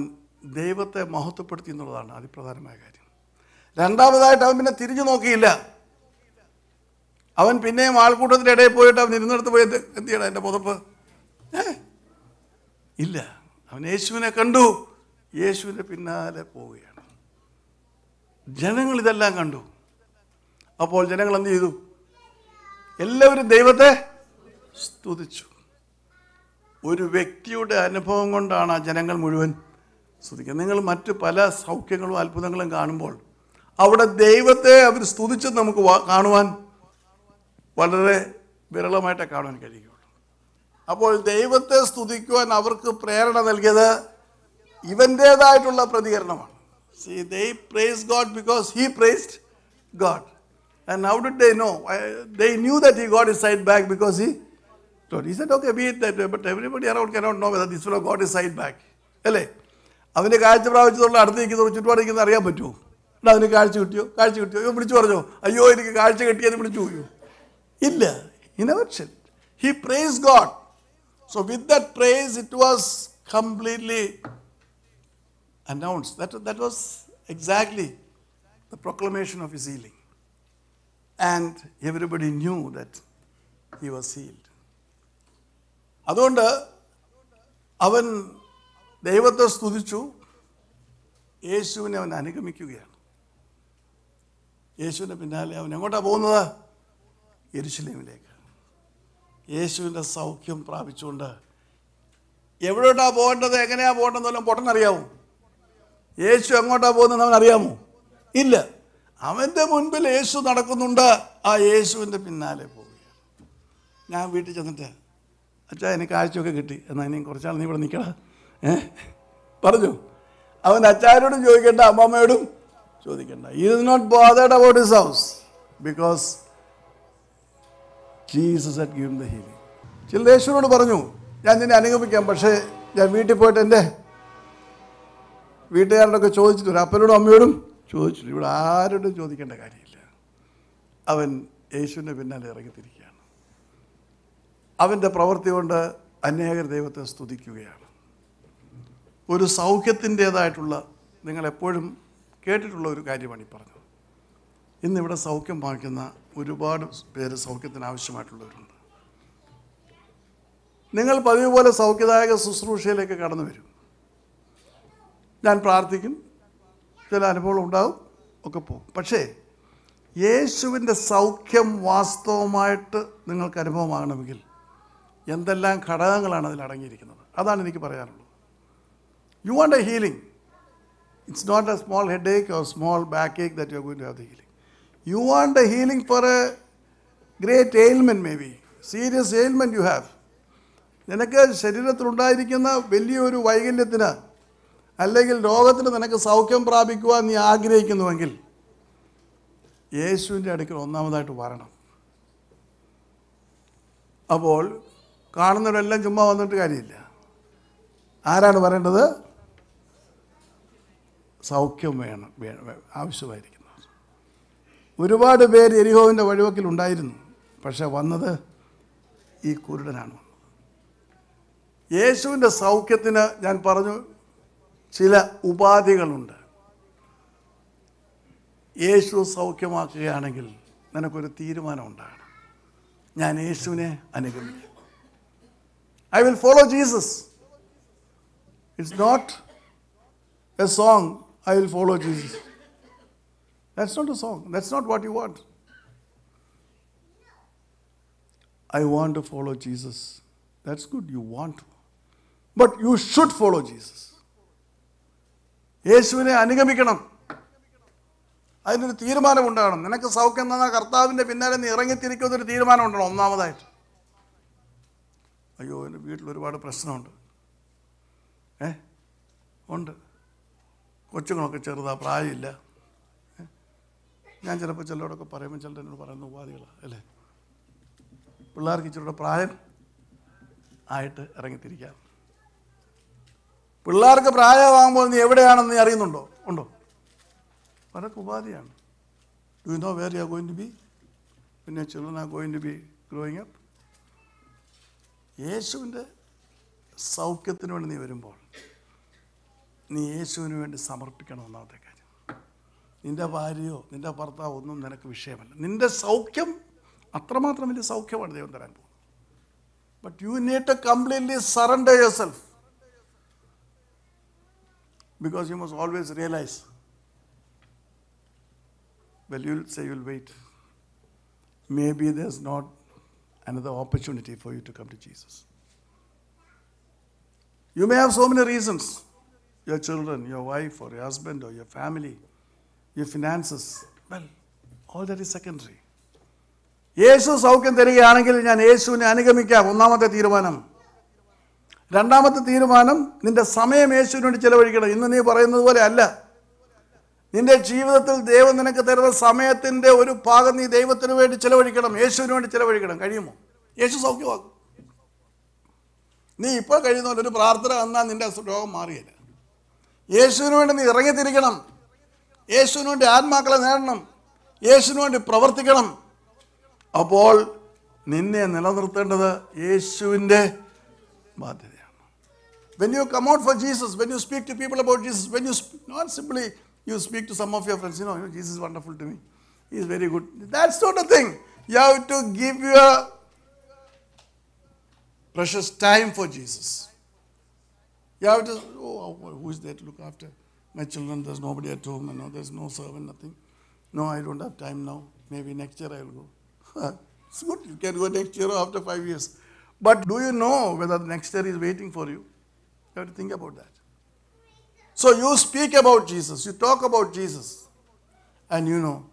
ദൈവത്തെ മഹത്വപ്പെടുത്തി എന്നുള്ളതാണ് അതിപ്രധാനമായ കാര്യം. രണ്ടാമതായിട്ട് അവൻ പിന്നെ തിരിഞ്ഞു നോക്കിയില്ല. അവൻ പിന്നെയും ആൾക്കൂട്ടത്തിൻ്റെ ഇടയിൽ പോയിട്ട് അവൻ ഇരുന്നിടത്ത് പോയി എന്ത് ചെയ്യണം? എൻ്റെ പുതപ്പ് ഇല്ല. അവൻ യേശുവിനെ കണ്ടു, യേശുവിൻ്റെ പിന്നാലെ പോവുകയാണ്. ജനങ്ങൾ ഇതെല്ലാം കണ്ടു. അപ്പോൾ ജനങ്ങൾ എന്ത് ചെയ്തു? എല്ലാവരും ദൈവത്തെ സ്തുതിച്ചു. ഒരു വ്യക്തിയുടെ അനുഭവം കൊണ്ടാണ് ആ ജനങ്ങൾ മുഴുവൻ സ്തുതിക്കുന്നത്. നിങ്ങൾ മറ്റ് പല സൗഖ്യങ്ങളും അത്ഭുതങ്ങളും കാണുമ്പോൾ അവിടെ ദൈവത്തെ അവർ സ്തുതിച്ചത് നമുക്ക് കാണുവാൻ വളരെ വിരളമായിട്ടേ കാണുവാൻ കഴിയുകയുള്ളൂ. അപ്പോൾ ദൈവത്തെ സ്തുതിക്കുവാൻ അവർക്ക് പ്രേരണ നൽകിയത് ഇവൻ്റേതായിട്ടുള്ള പ്രതികരണമാണ്. See, they praised God because he praised God. And how did they know? They knew that he got his sight back because he told. He said, okay, be it that way, but everybody around cannot know whether this fellow got his sight back. അല്ലേ? അവൻ്റെ കാഴ്ച പ്രാപിച്ചതുള്ള അടുത്ത് നിൽക്കുന്നവർ ചുറ്റുപാടിക്കുന്നത് അറിയാൻ പറ്റുമോ? എടാ അതിന് കാഴ്ച കിട്ടിയോ? കാഴ്ച കിട്ടിയോ? ഇവൻ വിളിച്ചു പറഞ്ഞോ, അയ്യോ എനിക്ക് കാഴ്ച കിട്ടിയെന്ന് വിളിച്ചു പോയോ? ഇല്ല. He never said. He praised God. So with that praise, it was completely announced. That was exactly the proclamation of his healing. And everybody knew that he was healed. അതുകൊണ്ട് അവൻ ദൈവത്തെ സ്തുതിച്ചു, യേശുവിനെ അവൻ അനുഗമിക്കുകയാണ്. യേശുവിൻ്റെ പിന്നാലെ അവൻ എങ്ങോട്ടാണ് പോകുന്നത്? യെരുശലേമിലേക്ക്. യേശുവിൻ്റെ സൗഖ്യം പ്രാപിച്ചുകൊണ്ട് എവിടോട്ടാണ് പോകേണ്ടത്, എങ്ങനെയാണ് പോകേണ്ടതെന്നല്ലോ പൊട്ടനറിയാമോ? യേശു എങ്ങോട്ടാണ് പോകുന്നതെന്ന് അവനറിയാമോ? ഇല്ല. അവൻ്റെ മുൻപിൽ യേശു നടക്കുന്നുണ്ട്, ആ യേശുവിൻ്റെ പിന്നാലെ പോവുകയാണ്. ഞാൻ വീട്ടിൽ ചെന്നിട്ട്, അച്ഛാ എനിക്ക് കാഴ്ചയൊക്കെ കിട്ടി, എന്നാൽ ഇനി കുറച്ചാൾ നീ ഇവിടെ നിൽക്കടാ പറഞ്ഞു. അവൻ അച്ചാരോടും ചോദിക്കേണ്ട, അമ്മമ്മയോടും ചോദിക്കേണ്ട. He is not bothered about his house because Jesus had given the healing. ചില യേശുവിനോട് പറഞ്ഞു, ഞാൻ നിന്നെ അനുഗമിക്കാം, പക്ഷേ ഞാൻ വീട്ടിൽ പോയിട്ട് എൻ്റെ വീട്ടുകാരോടൊക്കെ ചോദിച്ചിട്ട് വരും, അപ്പനോടും അമ്മയോടും ചോദിച്ചിട്ട്. ഇവിടെ ആരോടും ചോദിക്കേണ്ട കാര്യമില്ല. അവൻ യേശുവിൻ്റെ പിന്നാലെ ഇറങ്ങിത്തിരിക്കുകയാണ്. അവൻ്റെ പ്രവൃത്തി കൊണ്ട് അനേകർ ദൈവത്തെ സ്തുതിക്കുകയാണ്. ഒരു സൗഖ്യത്തിൻ്റേതായിട്ടുള്ള, നിങ്ങളെപ്പോഴും കേട്ടിട്ടുള്ള ഒരു കാര്യമാണ് ഈ പറഞ്ഞത്. ഇന്നിവിടെ സൗഖ്യം വാങ്ങിക്കുന്ന ഒരുപാട് പേര് സൗഖ്യത്തിന് ആവശ്യമായിട്ടുള്ളവരുണ്ട്. നിങ്ങൾ പതിവ് പോലെ സൗഖ്യദായക ശുശ്രൂഷയിലേക്ക് കടന്നു വരും. ഞാൻ പ്രാർത്ഥിക്കും, ചില അനുഭവങ്ങൾ ഉണ്ടാവും, ഒക്കെ പോകും. പക്ഷേ യേശുവിൻ്റെ സൗഖ്യം വാസ്തവമായിട്ട് നിങ്ങൾക്ക് അനുഭവമാകണമെങ്കിൽ എന്തെല്ലാം ഘടകങ്ങളാണ് അതിൽ അടങ്ങിയിരിക്കുന്നത്? അതാണ് എനിക്ക് പറയാനുള്ളത്. You want a healing. It's not a small headache or small backache that you're going to have the healing. You want a healing for a great ailment, maybe. Serious ailment you have. നിനക്ക് ശരീരത്തിലുണ്ടായിരിക്കുന്ന വലിയൊരു വൈകല്യത്തിന് അല്ലെങ്കിൽ രോഗത്തിന് നിനക്ക് സൗഖ്യം പ്രാപിക്കുവാൻ നീ ആഗ്രഹിക്കുന്നുവെങ്കിൽ യേശുവിൻ്റെ അടുക്കൽ ഒന്നാമതായിട്ട് വരണം. അപ്പോൾ കാണുന്നവരെല്ലാം ചുമ്മാ വന്നിട്ട് കാര്യമില്ല. ആരാണ് പറയേണ്ടത്? സൗഖ്യം വേണം, ആവശ്യമായിരിക്കുന്നത്. ഒരുപാട് പേര് എരിഹോവിൻ്റെ വഴിവക്കിൽ ഉണ്ടായിരുന്നു, പക്ഷെ വന്നത് ഈ കുരുടനാണ് വന്നത്. യേശുവിൻ്റെ സൗഖ്യത്തിന് ഞാൻ പറഞ്ഞു ചില ഉപാധികളുണ്ട്. യേശു സൗഖ്യമാക്കുകയാണെങ്കിൽ നിനക്കൊരു തീരുമാനം ഉണ്ടാകണം, ഞാൻ യേശുവിനെ അനുഗമിക്കും. I will follow Jesus. It's not a song, I will follow Jesus. That's not a song. That's not what you want. I want to follow Jesus. That's good, you want to. But you should follow Jesus. യേശുവിനെ അനുഗമിക്കണം. അതിനൊരു തീരുമാനം ഉണ്ടാകണം. നിനക്ക് സൗഖ്യം തന്ന കർത്താവിൻ്റെ പിന്നാലെ നീ ഇറങ്ങിത്തിരിക്കുന്നൊരു തീരുമാനം ഉണ്ടാകണം ഒന്നാമതായിട്ട്. അയ്യോ, എൻ്റെ വീട്ടിൽ ഒരുപാട് പ്രശ്നമുണ്ട്. ഉണ്ട്. കൊച്ചുങ്ങളൊക്കെ ചെറുതാ, പ്രായമില്ല. ഞാൻ ചിലപ്പോൾ ചിലരോടൊക്കെ പറയുമ്പോൾ ചിലർ എന്നോട് പറയുന്ന ഉപാധികളാണ് അല്ലേ. പിള്ളേർക്ക് ഇച്ചിരിയുടെ പ്രായം ആയിട്ട് ഇറങ്ങിത്തിരിക്കാം. പിള്ളേർക്ക് പ്രായമാകുമ്പോൾ നീ എവിടെയാണെന്ന് നീ അറിയുന്നുണ്ടോ? ഉണ്ടോ? അതൊക്കെ ഉപാധിയാണ്. Do you know where you are going to be when your children are going to be growing up? യേശുവിൻ്റെ സൗഖ്യത്തിന് വേണ്ടി നീ വരുമ്പോൾ നീ യേശുവിന് വേണ്ടി സമർപ്പിക്കണം. ഒന്നാമത്തെ കാര്യം, നിൻ്റെ ഭാര്യയോ നിൻ്റെ ഭർത്താവോ ഒന്നും നിനക്ക് വിഷയമല്ല. നിൻ്റെ സൗഖ്യം അത്രമാത്രം വലിയ സൗഖ്യമാണ് ദൈവം തരാൻ പോകുന്നത്. But you need to completely surrender yourself, because you must always realize, well, you'll say you'll wait. Maybe there's not another opportunity for you to come to Jesus. You may have so many reasons. Your children, your wife or your husband or your family, your finances. Well, all that is secondary. യേശു സൗഖ്യം തരികയാണെങ്കിൽ ഞാൻ യേശുവിനെ അനുഗമിക്കാം. ഒന്നാമത്തെ തീരുമാനം. രണ്ടാമത്തെ തീരുമാനം, നിന്റെ സമയം യേശുവിന് വേണ്ടി ചിലവഴിക്കണം. ഇന്ന് നീ പറയുന്നത് പോലെ അല്ല. നിന്റെ ജീവിതത്തിൽ ദൈവം നിനക്ക് തരുന്ന സമയത്തിൻ്റെ ഒരു ഭാഗം നീ ദൈവത്തിന് വേണ്ടി ചിലവഴിക്കണം, യേശുവിന് വേണ്ടി ചിലവഴിക്കണം. കഴിയുമോ? യേശു സൗഖ്യമാക്കും. നീ ഇപ്പോൾ കഴിയുന്ന പോലെ ഒരു പ്രാർത്ഥന വന്നാൽ നിന്റെ രോഗം മാറിയില്ല. യേശുവിന് വേണ്ടി നീ ഇറങ്ങിത്തിരിക്കണം. യേശുവിന് വേണ്ടി ആത്മാക്കളെ നേടണം. യേശുവിന് വേണ്ടി പ്രവർത്തിക്കണം. അപ്പോൾ നിന്നെ നിലനിർത്തേണ്ടത് യേശുവിൻ്റെ ബാധ്യതയാണ്. When you come out for Jesus, when you speak to people about Jesus, when you not simply you speak to some of your friends, Jesus is wonderful to me, he is very good. That's not a thing. You have to give your precious time for Jesus. You have to, who is there to look after my children? There's nobody at home, there's no servant, nothing. No, I don't have time now. Maybe next year I will go. It's good. You can go next year or after 5 years. But do you know whether the next year is waiting for you? You have to think about that. So you speak about Jesus, you talk about Jesus, and you know,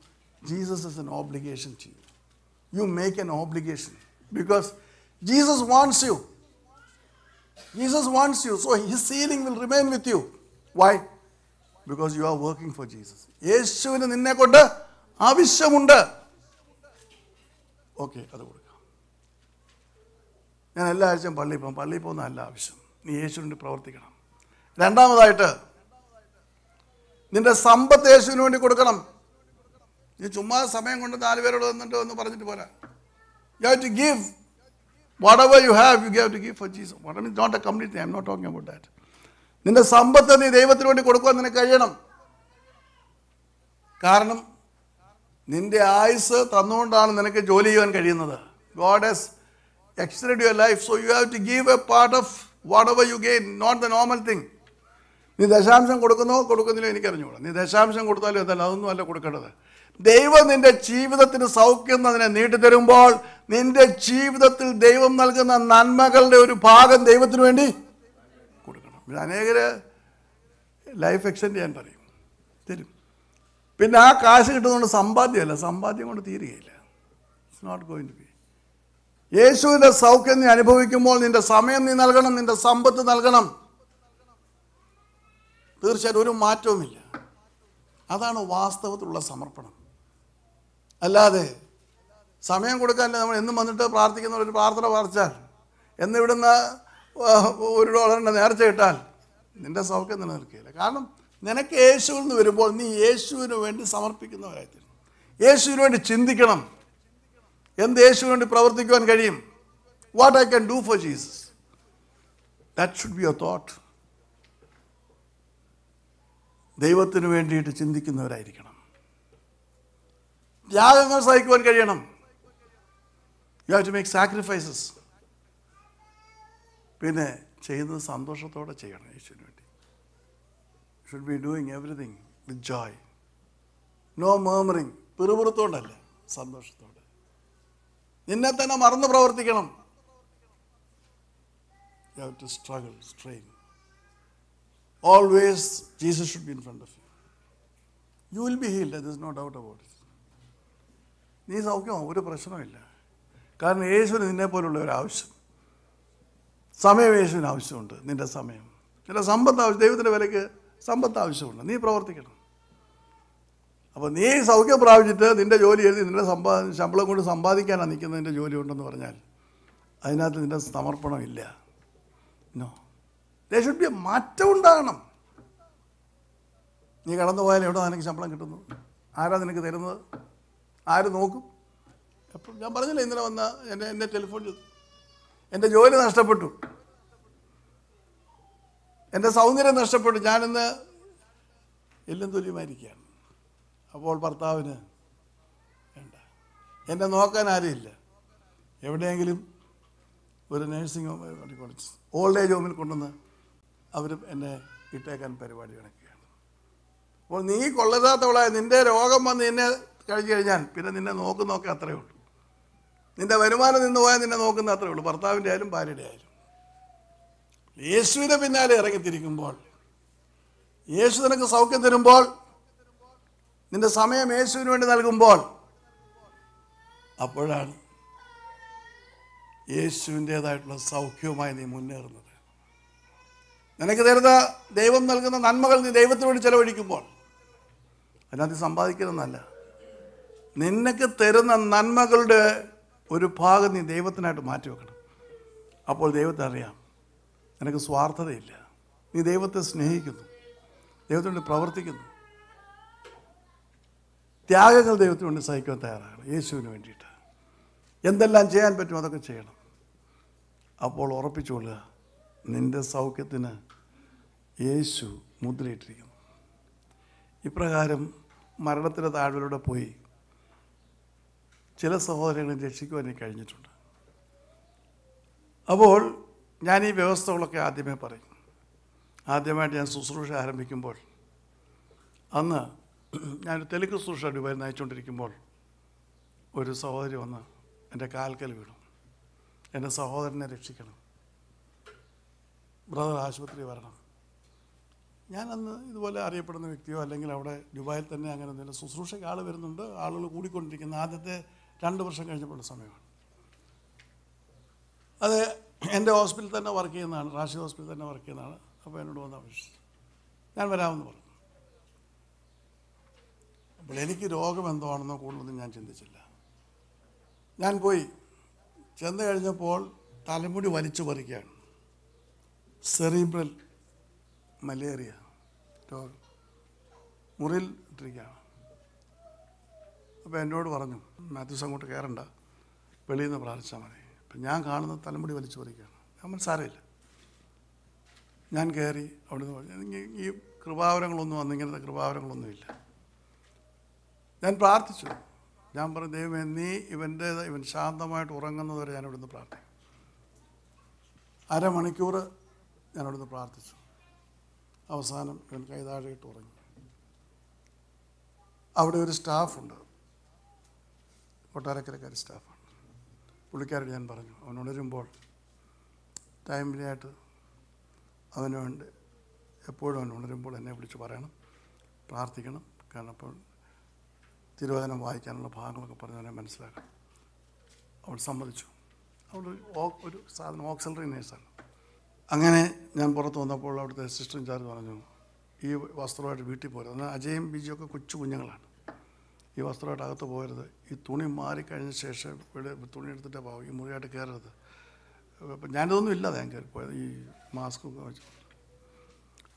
Jesus is an obligation to you. You make an obligation because Jesus wants you. Jesus wants you, so his sealing will remain with you. Why? Because you are working for Jesus. യേശുവിന് നിന്നെ കൊണ്ട് ആവശ്യമുണ്ട്. Okay, അത് കൊടുക്കാം. ഞാൻ എല്ലാ ആഴ്ചയും പള്ളിയിൽ പോകുന്ന അല്ല ആവശ്യം. നീ യേശുവിന് പ്രവർത്തിക്കണം. രണ്ടാമതായിട്ട് നിന്റെ സമ്പത്ത് യേശുവിന് വേണ്ടി കൊടുക്കണം. നീ ചുമ്മാ സമയം കൊണ്ട് 4 പേരോട് വന്നിട്ട് ഒന്ന് പറഞ്ഞിട്ട് പോരാ. You have to give. Whatever you have to give for Jesus. What I mean, not a complete thing. I'm not talking about that. നിന്റെ സമ്പത്ത് നീ ദൈവത്തിന് വേണ്ടി കൊടുക്കുവാൻ നിനക്ക് കഴിയണം. കാരണം നിന്റെ ആയുസ് തന്നുകൊണ്ടാണ് നിനക്ക് ജോലി ചെയ്യാൻ കഴിയുന്നത്. God has extended your life, so you have to give a part of whatever you gain, not the normal thing. നീ ദശാംശം കൊടുക്കുന്നില്ലോ എനിക്കറിഞ്ഞൂടാ. നീ ദശാംശം കൊടുത്താലും അതല്ല, അതൊന്നും അല്ല കൊടുക്കേണ്ടത്. ദൈവം നിന്റെ ജീവിതത്തിന് സൗഖ്യം അതിനെ നീട്ടിത്തരുമ്പോൾ നിന്റെ ജീവിതത്തിൽ ദൈവം നൽകുന്ന നന്മകളുടെ ഒരു ഭാഗം ദൈവത്തിന് വേണ്ടി കൊടുക്കണം. അനേകർ ലൈഫ് എക്സ്റ്റെൻഡ് ചെയ്യാൻ പറയും, തരും. പിന്നെ ആ കാശ് കിട്ടുന്നതുകൊണ്ട് സമ്പാദ്യമല്ല, സമ്പാദ്യം കൊണ്ട് തീരുകയില്ല. It's not going to be. യേശുവിൻ്റെ സൗഖ്യം നീ അനുഭവിക്കുമ്പോൾ നിന്റെ സമയം നീ നൽകണം, നിന്റെ സമ്പത്ത് നൽകണം. തീർച്ചയായിട്ടും ഒരു മാറ്റവുമില്ല. അതാണ് വാസ്തവത്തിലുള്ള സമർപ്പണം. അല്ലാതെ സമയം കൊടുക്കാനല്ല നമ്മൾ എന്നും വന്നിട്ട് പ്രാർത്ഥിക്കുന്ന ഒരു പ്രാർത്ഥന പ്രാർത്ഥിച്ചാൽ, എന്നിവിടുന്ന് $1 നേർച്ച ഇട്ടാൽ നിന്റെ സൗഖ്യം നിലനിൽക്കുകയില്ല. കാരണം നിനക്ക് യേശുവിൽ നിന്ന് വരുമ്പോൾ നീ യേശുവിന് വേണ്ടി സമർപ്പിക്കുന്നവരായിത്തീരും. യേശുവിന് വേണ്ടി ചിന്തിക്കണം. എന്ത് യേശുവിന് വേണ്ടി പ്രവർത്തിക്കുവാൻ കഴിയും? What I can do for Jesus. That should be your thought. ദൈവത്തിന് വേണ്ടിയിട്ട് ചിന്തിക്കുന്നവരായിരിക്കണം. ത്യാഗങ്ങൾ സഹിക്കുവാൻ കഴിയണം. You have to make sacrifices. പിന്നെ ചെയ്യുന്നത് സന്തോഷത്തോടെ ചെയ്യണം യേശുവിന് വേണ്ടി. Should be doing everything with joy. No murmuring. പിറുപിറുത്തോണ്ടല്ല, സന്തോഷത്തോടെ. നിന്നെ തന്നെ മറന്ന് പ്രവർത്തിക്കണം. You have to struggle, strain. Always Jesus should be in front of you. You will be healed, there is no doubt about it. നീ സൗഖ്യമാവും, ഒരു പ്രശ്നമില്ല. കാരണം യേശുവിന് നിന്നെ പോലുള്ള ഒരു ആവശ്യം, സമയം യേശുവിന് ആവശ്യമുണ്ട്. നിന്റെ സമയം, നിന്റെ സമ്പത്ത് ആവശ്യം. ദൈവത്തിൻ്റെ വിലയ്ക്ക് സമ്പത്ത് ആവശ്യമുണ്ട്. നീ പ്രവർത്തിക്കണം. അപ്പോൾ നീ സൗഖ്യം പ്രാപിച്ചിട്ട് നിന്റെ ജോലി എഴുതി നിന്റെ ശമ്പളം കൊണ്ട് സമ്പാദിക്കാനാണ് നിൽക്കുന്നത്, നിന്റെ ജോലി ഉണ്ടെന്ന് പറഞ്ഞാൽ അതിനകത്ത് നിന്റെ സമർപ്പണം ഇല്ല. No, there should be a മാറ്റം ഉണ്ടാകണം. നീ കടന്നു പോയാൽ എവിടെ നിനക്ക് ശമ്പളം കിട്ടുന്നു? ആരാ നിനക്ക് തരുന്നത്? ആര് നോക്കും? എപ്പോഴും ഞാൻ പറഞ്ഞില്ല, ഇന്നലെ വന്ന എന്നെ ടെലിഫോൺ ചെയ്തു. എൻ്റെ ജോലി നഷ്ടപ്പെട്ടു, എൻ്റെ സൗന്ദര്യം നഷ്ടപ്പെട്ടു, ഞാനിന്ന് എല്ലാം തുല്യമായിരിക്കുകയാണ്. അപ്പോൾ ഭർത്താവിന് വേണ്ട, എന്നെ നോക്കാൻ ആരുമില്ല. എവിടെയെങ്കിലും ഒരു നേഴ്സിംഗ് ഹോം, ഓൾഡ് ഏജ് ഹോമിൽ കൊണ്ടുവന്ന് അവർ എന്നെ ഇട്ടേക്കാൻ പരിപാടി കണക്കുകയാണ്. അപ്പോൾ നീ കൊള്ളരുതാത്തവളായ നിൻ്റെ രോഗം വന്ന് നിന്നെ കഴിഞ്ഞു കഴിഞ്ഞാൽ പിന്നെ നിന്നെ നോക്കുന്നതൊക്കെ അത്രയേ ഉള്ളൂ. നിൻ്റെ വരുമാനം നിന്ന് പോയാൽ നിന്നെ നോക്കുന്ന അത്രയേ ഉള്ളൂ, ഭർത്താവിൻ്റെ ആയാലും ഭാര്യയുടെ ആയാലും. യേശുവിൻ്റെ പിന്നാലെ ഇറങ്ങിത്തിരിക്കുമ്പോൾ, യേശു നിനക്ക് സൗഖ്യം തരുമ്പോൾ, നിൻ്റെ സമയം യേശുവിന് വേണ്ടി നൽകുമ്പോൾ, അപ്പോഴാണ് യേശുവിൻ്റേതായിട്ടുള്ള സൗഖ്യവുമായി നീ മുന്നേറുന്നത്. നിനക്ക് തരുന്ന ദൈവം നൽകുന്ന നന്മകൾ നീ ദൈവത്തിന് വേണ്ടി ചെലവഴിക്കുമ്പോൾ, അതിനകത്ത് സമ്പാദിക്കുന്നതല്ല, നിനക്ക് തരുന്ന നന്മകളുടെ ഒരു ഭാഗം നീ ദൈവത്തിനായിട്ട് മാറ്റിവെക്കണം. അപ്പോൾ ദൈവത്തെ അറിയാം, നിനക്ക് സ്വാർത്ഥതയില്ല. നീ ദൈവത്തെ സ്നേഹിക്കുന്നു, ദൈവത്തിന് വേണ്ടി പ്രവർത്തിക്കുന്നു. ത്യാഗങ്ങൾ ദൈവത്തിന് വേണ്ടി സഹിക്കാൻ തയ്യാറാകണം. യേശുവിന് വേണ്ടിയിട്ട് എന്തെല്ലാം ചെയ്യാൻ പറ്റുമോ അതൊക്കെ ചെയ്യണം. അപ്പോൾ ഉറപ്പിച്ചുകൊള്ളുക, നിൻ്റെ സൗഖ്യത്തിന് യേശു മുദ്രയിട്ടിരിക്കുന്നു. ഇപ്രകാരം മരണത്തിൻ്റെ താഴ്വരയിലൂടെ പോയി ചില സഹോദരങ്ങളെ രക്ഷിക്കുവാൻ എനിക്ക് കഴിഞ്ഞിട്ടുണ്ട്. അപ്പോൾ ഞാൻ ഈ വ്യവസ്ഥകളൊക്കെ ആദ്യമേ പറയും. ആദ്യമായിട്ട് ഞാൻ ശുശ്രൂഷ ആരംഭിക്കുമ്പോൾ, അന്ന് ഞാൻ തെലുങ്ക് ശുശ്രൂഷ ദുബായിൽ നയിച്ചുകൊണ്ടിരിക്കുമ്പോൾ ഒരു സഹോദരി വന്ന് എൻ്റെ കാൽക്കൽ വീണു. എൻ്റെ സഹോദരനെ രക്ഷിക്കണം. ബ്രദർ ആശുപത്രി വരണം. ഞാനന്ന് ഇതുപോലെ അറിയപ്പെടുന്ന വ്യക്തിയോ അല്ലെങ്കിൽ അവിടെ ദുബായിൽ തന്നെ അങ്ങനെ എന്തെങ്കിലും ശുശ്രൂഷയ്ക്ക് ആൾ വരുന്നുണ്ട്, ആളുകൾ കൂടിക്കൊണ്ടിരിക്കുന്ന ആദ്യത്തെ 2 വർഷം കഴിഞ്ഞപ്പോഴുള്ള സമയമാണ്. അത് എൻ്റെ ഹോസ്പിറ്റലിൽ തന്നെ വർക്ക് ചെയ്യുന്നതാണ്, റാഷിദ് ഹോസ്പിറ്റലിൽ തന്നെ വർക്ക് ചെയ്യുന്നതാണ്. അപ്പോൾ എന്നോട് വന്ന് അപേക്ഷിച്ചു, ഞാൻ വരാമെന്ന് പറഞ്ഞു. അപ്പോൾ എനിക്ക് രോഗം എന്താണെന്നോ കൂടുതലൊന്നും ഞാൻ ചിന്തിച്ചില്ല. ഞാൻ പോയി ചെന്ന് കഴിഞ്ഞപ്പോൾ തലമുടി വലിച്ചു പറിക്കുകയാണ്. സെറിബ്രൽ മലേറിയ രോഗം മുറിയിൽ ഇട്ടിരിക്കുകയാണ്. അപ്പോൾ എന്നോട് പറഞ്ഞു, മാത്യൂസ് അങ്ങോട്ട് കയറണ്ട, വെളിയിൽ നിന്ന് പ്രാർത്ഥിച്ചാൽ മതി. അപ്പം ഞാൻ കാണുന്നത് തലമുടി വലിച്ചു പറിക്കുകയാണ്. ഞാൻ സാരമില്ല. ഞാൻ കയറി അവിടെ നിന്ന് പറഞ്ഞു, ഈ കൃപാവരങ്ങളൊന്നും വന്നു, ഇങ്ങനത്തെ കൃപാവരങ്ങളൊന്നുമില്ല. ഞാൻ പ്രാർത്ഥിച്ചു. ഞാൻ പറഞ്ഞു, ദൈവമേ നീ ഇവൻ ശാന്തമായിട്ട് ഉറങ്ങുന്നതുവരെ ഞാൻ ഇവിടുന്ന് പ്രാർത്ഥിക്കും. 1/2 മണിക്കൂർ ഞാൻ അവിടുന്ന് പ്രാർത്ഥിച്ചു. അവസാനം ഇവൻ കൈതാഴെയിട്ട് ഉറങ്ങി. അവിടെ ഒരു സ്റ്റാഫുണ്ട്, കൊട്ടാരക്കരക്കാരി സ്റ്റാഫാണ്. പുള്ളിക്കാരോട് ഞാൻ പറഞ്ഞു, അവൻ ഉണരുമ്പോൾ ടൈംലിയായിട്ട് അവന് വേണ്ടി എപ്പോഴും അവൻ ഉണരുമ്പോൾ എന്നെ വിളിച്ച് പറയണം, പ്രാർത്ഥിക്കണം. കാരണം അപ്പോൾ തിരുവചനം വായിക്കാനുള്ള ഭാഗങ്ങളൊക്കെ പറഞ്ഞവനെ മനസ്സിലാക്കണം. അവൾ സമ്മതിച്ചു. അവൾ ഒരു സാധനം ഓക്സിലറി നേഴ്സാണ്. അങ്ങനെ ഞാൻ പുറത്ത് വന്നപ്പോൾ അവിടുത്തെ സിസ്റ്റർ ഇൻചാർജ് പറഞ്ഞു, ഈ വസ്ത്രമായിട്ട് വീട്ടിൽ പോരുത്. എന്നാൽ അജയും ബിജിയൊക്കെ കൊച്ചു കുഞ്ഞുങ്ങളാണ്. ഈ വസ്ത്രമായിട്ട് അകത്ത് പോകരുത്. ഈ തുണി മാറിക്കഴിഞ്ഞ ശേഷം തുണി എടുത്തിട്ട് പോകും, ഈ മുറിയായിട്ട് കയറരുത്. അപ്പം ഞാനിതൊന്നും ഇല്ലാതെ ഞാൻ കയറിപ്പോയത്, ഈ മാസ്കൊക്കെ വെച്ച്.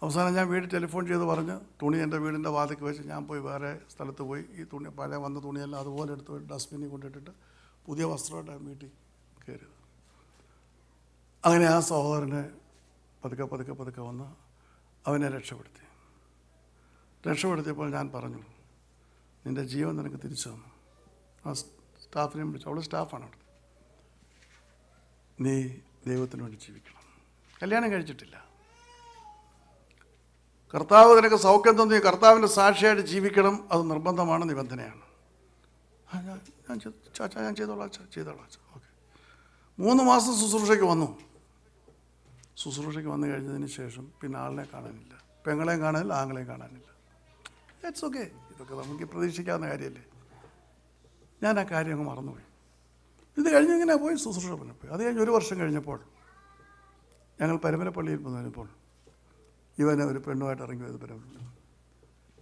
അവസാനം ഞാൻ വീട്ടിൽ ടെലിഫോൺ ചെയ്ത് പറഞ്ഞ് തുണി എൻ്റെ വീടിൻ്റെ വാതിൽക്ക് വെച്ച് ഞാൻ പോയി വേറെ സ്ഥലത്ത് പോയി ഈ തുണി പഴയ വന്ന തുണിയെല്ലാം അതുപോലെ എടുത്ത് പോയി ഡസ്റ്റ്ബിന്നിൽ കൊണ്ടിട്ടിട്ട് പുതിയ വസ്ത്രമായിട്ടാണ് വീട്ടിൽ കയറിയത്. അങ്ങനെ ആ സഹോദരനെ പതുക്കെ വന്ന് അവനെ രക്ഷപ്പെടുത്തിയപ്പോൾ ഞാൻ പറഞ്ഞു, നിൻ്റെ ജീവൻ നിനക്ക് തിരിച്ചു തന്നു. ആ സ്റ്റാഫിനെ വിളിച്ചു, അവൾ സ്റ്റാഫാണ് അവിടെ. നീ ദൈവത്തിന് വേണ്ടി ജീവിക്കണം. കല്യാണം കഴിച്ചിട്ടില്ല. കർത്താവ് നിനക്ക് സൗഖ്യം തന്നു, കർത്താവിൻ്റെ സാക്ഷിയായിട്ട് ജീവിക്കണം. അത് നിർബന്ധമാണ്, നിബന്ധനയാണ്. ഞാൻ ചെയ്തോളാം. ഓക്കെ. 3 മാസം ശുശ്രൂഷയ്ക്ക് വന്നു. ശുശ്രൂഷയ്ക്ക് വന്നു കഴിഞ്ഞതിന് ശേഷം പിന്നെ ആളിനെ കാണാനില്ല, പെങ്ങളെയും കാണാനില്ല, ആങ്ങളെയും കാണാനില്ല. ഇറ്റ്സ് ഓക്കെ, ഇതൊക്കെ നമുക്ക് പ്രതീക്ഷിക്കാവുന്ന കാര്യമല്ലേ. ഞാൻ ആ കാര്യം അങ്ങ് മറന്നുപോയി. ഇത് കഴിഞ്ഞ് ഇങ്ങനെ പോയി ശുശ്രൂഷ പോയി. അത് കഴിഞ്ഞ് 1 വർഷം കഴിഞ്ഞപ്പോൾ ഞങ്ങൾ പരമരപ്പള്ളിയിൽ പോന്നപ്പോൾ ഇവനെ ഒരു പെണ്ണുമായിട്ട് ഇറങ്ങി പോയത് പരമരപ്പള്ളി.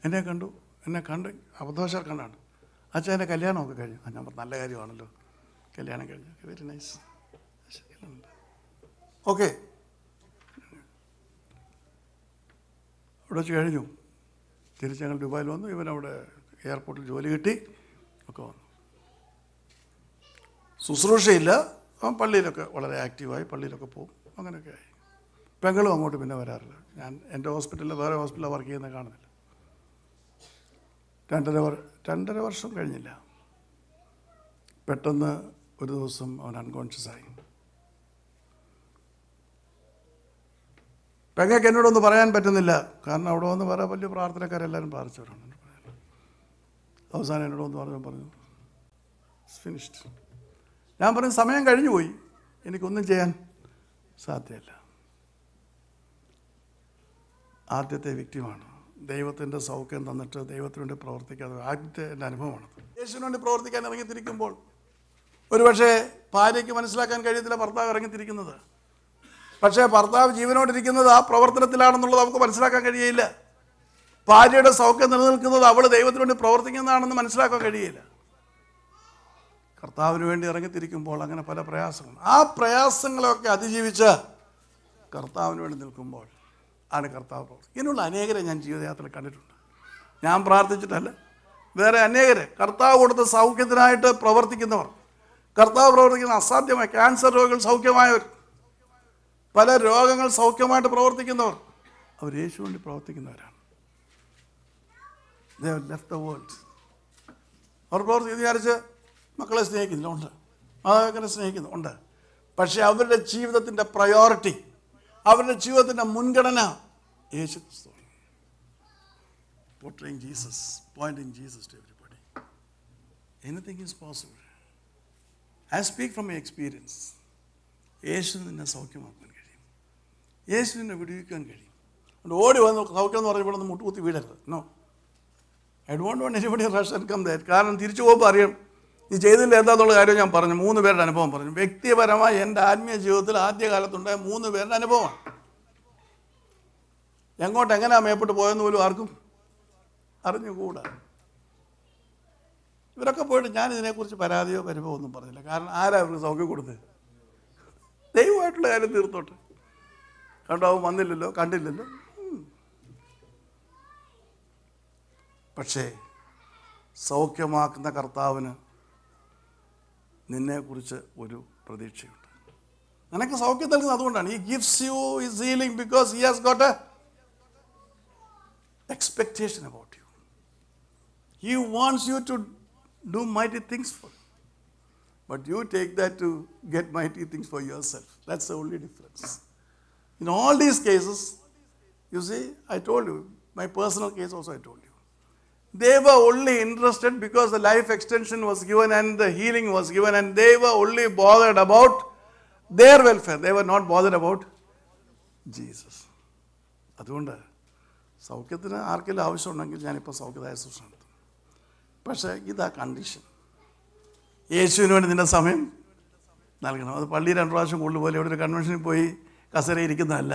എന്നെ കണ്ട് അബദ്ധവശാൽ കണ്ടാണ്. അച്ഛൻ എൻ്റെ കല്യാണമൊക്കെ കഴിഞ്ഞു. ഞാൻ പറഞ്ഞു, നല്ല കാര്യമാണല്ലോ, കല്യാണം കഴിഞ്ഞു, വെരി നൈസ്, ഓക്കെ. അവിടെ വെച്ച് കഴിഞ്ഞു. തിരിച്ച് ഞങ്ങൾ ദുബായിൽ വന്നു. ഇവനവിടെ എയർപോർട്ടിൽ ജോലി കിട്ടി ഒക്കെ വന്നു. ശുശ്രൂഷയില്ല, അവൻ പള്ളിയിലൊക്കെ വളരെ ആക്റ്റീവായി, പള്ളിയിലൊക്കെ പോകും, അങ്ങനെയൊക്കെ ആയി. പെങ്ങളും അങ്ങോട്ട് പിന്നെ വരാറില്ല. ഞാൻ എൻ്റെ ഹോസ്പിറ്റലിൽ വേറെ ഹോസ്പിറ്റലിൽ വർക്ക് ചെയ്യുന്നത് കാണുന്നില്ല. 2.5 വർഷം കഴിഞ്ഞില്ല, പെട്ടെന്ന് ഒരു ദിവസം അവൻ അൺകോൺഷ്യസ് ആയി. പെങ്ങൾക്ക് എന്നോടൊന്നും പറയാൻ പറ്റുന്നില്ല, കാരണം അവിടെ വന്ന് വേറെ വലിയ പ്രാർത്ഥനക്കാരെല്ലാവരും പ്രാർത്ഥിച്ചവരാണ്. അവസാനം എന്നോടൊന്ന് പറഞ്ഞു ഇറ്റ്സ് ഫിനിഷ്ഡ്. ഞാൻ പറഞ്ഞു, സമയം കഴിഞ്ഞു പോയി, എനിക്കൊന്നും ചെയ്യാൻ സാധ്യമല്ല. ആദ്യത്തെ വ്യക്തിയാണ് ദൈവത്തിൻ്റെ സൗഖ്യം തന്നിട്ട് ദൈവത്തിന് വേണ്ടി പ്രവർത്തിക്കാതെ ആദ്യത്തെ എൻ്റെ അനുഭവമാണത്. യേശുവിന് വേണ്ടി പ്രവർത്തിക്കാൻ ഇറങ്ങിത്തിരിക്കുമ്പോൾ ഒരുപക്ഷെ ഭാര്യയ്ക്ക് മനസ്സിലാക്കാൻ കഴിയത്തില്ല ഭർത്താവ് ഇറങ്ങിത്തിരിക്കുന്നത്. പക്ഷേ ഭർത്താവ് ജീവനോടിരിക്കുന്നത് ആ പ്രവർത്തനത്തിലാണെന്നുള്ളത് നമുക്ക് മനസ്സിലാക്കാൻ കഴിയില്ല. ഭാര്യയുടെ സൗഖ്യം നിലനിൽക്കുന്നത് അവൾ ദൈവത്തിന് വേണ്ടി പ്രവർത്തിക്കുന്നതാണെന്ന് മനസ്സിലാക്കാൻ കഴിയില്ല. കർത്താവിന് വേണ്ടി ഇറങ്ങിത്തിരിക്കുമ്പോൾ അങ്ങനെ പല പ്രയാസങ്ങളും, ആ പ്രയാസങ്ങളൊക്കെ അതിജീവിച്ച് കർത്താവിന് വേണ്ടി നിൽക്കുമ്പോൾ ആണ് കർത്താവ് പ്രവർത്തിക്കുന്നത്. ഇങ്ങനെയുള്ള അനേകരെ ഞാൻ ജീവിതയാത്രയിൽ കണ്ടിട്ടുണ്ട്. ഞാൻ പ്രാർത്ഥിച്ചിട്ടല്ല, വേറെ അനേകരെ കർത്താവ് കൊടുത്ത സൗഖ്യത്തിനായിട്ട് പ്രവർത്തിക്കുന്നവർ, കർത്താവ് പ്രവർത്തിക്കുന്ന അസാധ്യമായ ക്യാൻസർ രോഗികൾ സൗഖ്യമായവർ, പല രോഗങ്ങൾ സൗഖ്യമായിട്ട് പ്രവർത്തിക്കുന്നവർ, അവർ യേശു വേണ്ടി പ്രവർത്തിക്കുന്നവരാണ്. They have left the world. അവർ പ്രവർത്തിക്കുന്ന വിചാരിച്ച് മക്കളെ സ്നേഹിക്കുന്നില്ല, ഉണ്ട്, മാതാപിതാക്കളെ സ്നേഹിക്കുന്നു, ഉണ്ട്. പക്ഷേ അവരുടെ ജീവിതത്തിൻ്റെ പ്രയോറിറ്റി, അവരുടെ ജീവിതത്തിൻ്റെ മുൻഗണന യേശു ക്രിസ്തു. Portraying Jesus, pointing Jesus to everybody. Anything is possible. I speak from my experience. യേശു നിന്നെ സൗഖ്യമാക്കാൻ കഴിയും. യേശുവിനെ വിടുവിക്കാൻ കഴിയും. ഓടി വന്ന് സൗഖ്യം എന്ന് പറഞ്ഞപ്പോൾ ഒന്ന് മുട്ടുകുത്തി വീഴരുത്. No, I don't want anybody rush and come that. കാരണം തിരിച്ചു പോകുമ്പോൾ അറിയാം നീ ചെയ്തില്ല എന്താന്നുള്ള കാര്യം ഞാൻ പറഞ്ഞു. 3 പേരുടെ അനുഭവം പറഞ്ഞു. വ്യക്തിപരമായി എൻ്റെ ആത്മീയ ജീവിതത്തിൽ ആദ്യകാലത്തുണ്ടായ 3 പേരുടെ അനുഭവമാണ്. എങ്ങോട്ട് എങ്ങനെയാണ് മേപ്പെട്ട് പോയെന്ന് പോലും ആർക്കും അറിഞ്ഞുകൂടാ. ഇവരൊക്കെ പോയിട്ട് ഞാൻ ഇതിനെക്കുറിച്ച് പരാതിയോ പരിഭവോ ഒന്നും പറഞ്ഞില്ല. കാരണം ആരാ അവർക്ക് സൗഖ്യം കൊടുത്തത്? ദൈവമായിട്ടുള്ള കാര്യം തീർത്തോട്ടെ. കണ്ടാവും വന്നില്ലല്ലോ, കണ്ടില്ലല്ലോ. പക്ഷേ സൗഖ്യമാക്കുന്ന കർത്താവിന് നിന്നെക്കുറിച്ച് ഒരു പ്രതീക്ഷയുണ്ട്. നിനക്ക് സൗഖ്യം നൽകുന്നത് അതുകൊണ്ടാണ്. He gives you his healing because he has got a expectation about you. He wants you to do mighty things for him. But you take that to get mighty things for yourself. That's the only difference. In all these cases, you see, I told you, my personal case also I told you. They were only interested because the life extension was given and the healing was given, and they were only bothered about their welfare. They were not bothered about Jesus. അതുകൊണ്ട് സൗഖ്യത്തിന് ആർക്കെങ്കിലും ആവശ്യമുണ്ടെങ്കിൽ ഞാനിപ്പോൾ സൗഖ്യദായ ശുശ്രൂഷ നടത്തും. പക്ഷേ ഇതാ condition. യേശുവിന് വേണ്ടി നിൻ്റെ സമയം നൽകണം. അത് പള്ളി 2 പ്രാവശ്യം കൊള്ളുപോലെ ഇവിടെ ഒരു കൺവെൻഷനിൽ പോയി കസേര ഇരിക്കുന്നതല്ല.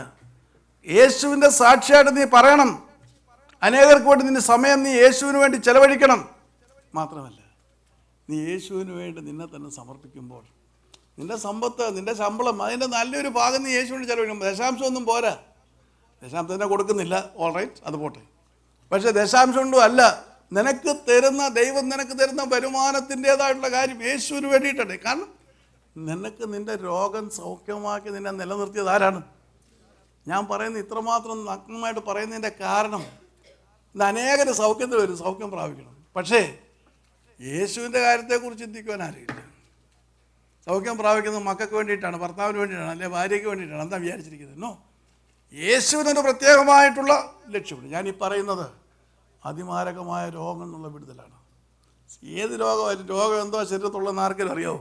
യേശുവിൻ്റെ സാക്ഷിയായിട്ട് നീ പറയണം. അനേകർക്ക് വേണ്ടി നിന്റെ സമയം നീ യേശുവിന് വേണ്ടി ചെലവഴിക്കണം. മാത്രമല്ല, നീ യേശുവിന് വേണ്ടി നിന്നെ തന്നെ സമർപ്പിക്കുമ്പോൾ നിൻ്റെ സമ്പത്ത്, നിൻ്റെ ശമ്പളം, അതിൻ്റെ നല്ലൊരു ഭാഗം നീ യേശുവിന് ചെലവഴിക്കണം. ദശാംശമൊന്നും പോരാ. ദശാംശം തന്നെ കൊടുക്കുന്നില്ല, ഓൾ റൈറ്റ്, അത് പോട്ടെ. പക്ഷേ ദശാംശം കൊണ്ടും അല്ല, നിനക്ക് തരുന്ന ദൈവം നിനക്ക് തരുന്ന വരുമാനത്തിൻ്റേതായിട്ടുള്ള കാര്യം യേശുവിന് വേണ്ടിയിട്ടുണ്ട്. കാരണം നിനക്ക് നിൻ്റെ രോഗം സൗഖ്യമാക്കി നിന്നെ നിലനിർത്തിയത് ആരാണ്? ഞാൻ പറയുന്നത് ഇത്രമാത്രം നഗ്നമായിട്ട് പറയുന്നതിൻ്റെ കാരണം ഇത് അനേകര് സൗഖ്യത്തിൽ വരും, സൗഖ്യം പ്രാപിക്കണം. പക്ഷേ യേശുവിൻ്റെ കാര്യത്തെക്കുറിച്ച് ചിന്തിക്കുവാൻ ആരുമില്ല. സൗഖ്യം പ്രാപിക്കുന്നത് മക്കൾക്ക് വേണ്ടിയിട്ടാണ്, ഭർത്താവിന് വേണ്ടിയിട്ടാണ്, അല്ലെങ്കിൽ ഭാര്യയ്ക്ക് വേണ്ടിയിട്ടാണ്. എന്താ വിചാരിച്ചിരിക്കുന്നത്? നോ, യേശുവിനൊരു പ്രത്യേകമായിട്ടുള്ള ലക്ഷ്യമുണ്ട്. ഞാനീ പറയുന്നത് അതിമാരകമായ രോഗം എന്നുള്ള വിടുതലാണ്. ഏത് രോഗമായാലും രോഗം എന്തോ ശരീരത്തുള്ളതെന്ന് ആർക്കെങ്കിലും അറിയാമോ?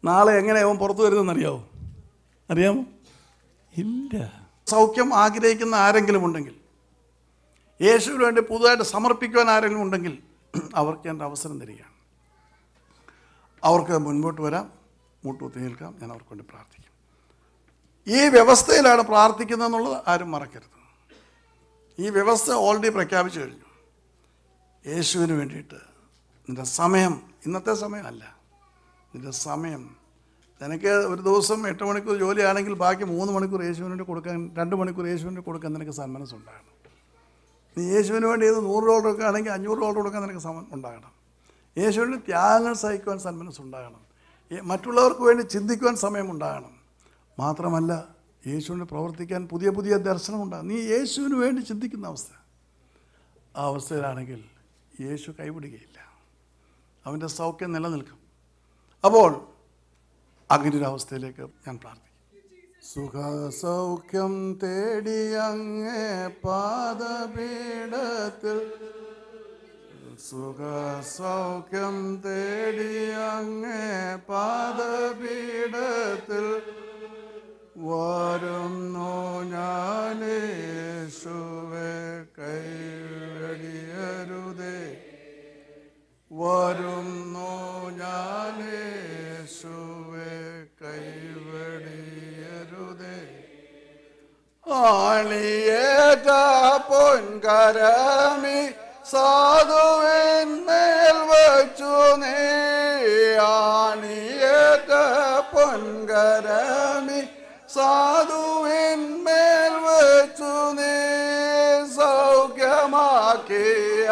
നാളെ എങ്ങനെയാവും പുറത്തു വരുന്നതെന്ന് അറിയാമോ? അറിയാമോ? ഇല്ല. സൗഖ്യം ആഗ്രഹിക്കുന്ന ആരെങ്കിലും ഉണ്ടെങ്കിൽ, യേശുവിന് വേണ്ടി പുതുതായിട്ട് സമർപ്പിക്കുവാൻ ആരെങ്കിലും ഉണ്ടെങ്കിൽ അവർക്ക് എൻ്റെ അവസരം തരികയാണ്. അവർക്ക് മുൻപോട്ട് വരാം, മുട്ടുകുത്തി നിൽക്കാം, ഞാൻ അവർക്ക് വേണ്ടി പ്രാർത്ഥിക്കും. ഈ വ്യവസ്ഥയിലാണ് പ്രാർത്ഥിക്കുന്നതെന്നുള്ളത് ആരും മറക്കരുത്. ഈ വ്യവസ്ഥ ഓൾറെഡി പ്രഖ്യാപിച്ചു കഴിഞ്ഞു. യേശുവിന് വേണ്ടിയിട്ട് നിൻ്റെ സമയം, ഇന്നത്തെ സമയമല്ല, നിൻ്റെ സമയം, നിനക്ക് ഒരു ദിവസം 8 മണിക്കൂർ ജോലിയാണെങ്കിൽ ബാക്കി 3 മണിക്കൂർ യേശുവിന് വേണ്ടി കൊടുക്കാൻ, 2 മണിക്കൂർ യേശുവിന് വേണ്ടി കൊടുക്കാൻ നിനക്ക് സന്മനസ്സുണ്ടാകണം. നീ യേശുവിന് വേണ്ടി ഇത് $100 ഒക്കെ ആണെങ്കിൽ $500 കൊടുക്കാൻ നിനക്ക് ഉണ്ടാകണം. യേശുവിന് ത്യാഗങ്ങൾ സഹിക്കുവാൻ സന്മനസ്സുണ്ടാകണം. മറ്റുള്ളവർക്ക് വേണ്ടി ചിന്തിക്കുവാൻ സമയമുണ്ടാകണം. മാത്രമല്ല, യേശുവിന് പ്രവർത്തിക്കാൻ പുതിയ പുതിയ ദർശനം ഉണ്ടാകും. നീ യേശുവിന് വേണ്ടി ചിന്തിക്കുന്ന അവസ്ഥ, ആ അവസ്ഥയിലാണെങ്കിൽ യേശു കൈവിടുകയില്ല. അവൻ്റെ സൗഖ്യം നിലനിൽക്കും. അപ്പോൾ അങ്ങനെ ഒരു അവസ്ഥയിലേക്ക് ഞാൻ പ്രാർത്ഥിക്കും. സുഖസൗഖ്യം തേടി അങ്ങേ പാദപീഠത്തിൽ, സുഖസൗഖ്യം തേടി അങ്ങേ പാദപീഠത്തിൽ വരുന്നു ഞാൻ യേശുവേ, കൈവെടിയരുതേ. വരുന്നു ഞാൻ യേശുവേ, കൈവെടിയരുതേ. ആണിയേക പൊൻകരമി സാധുവിന്മേൽ വച്ചു നീ, ആണിയേക പൊൻകരമി സാധുവിന്മേൽ വച്ചു നീ, സൗഖ്യമാക്കി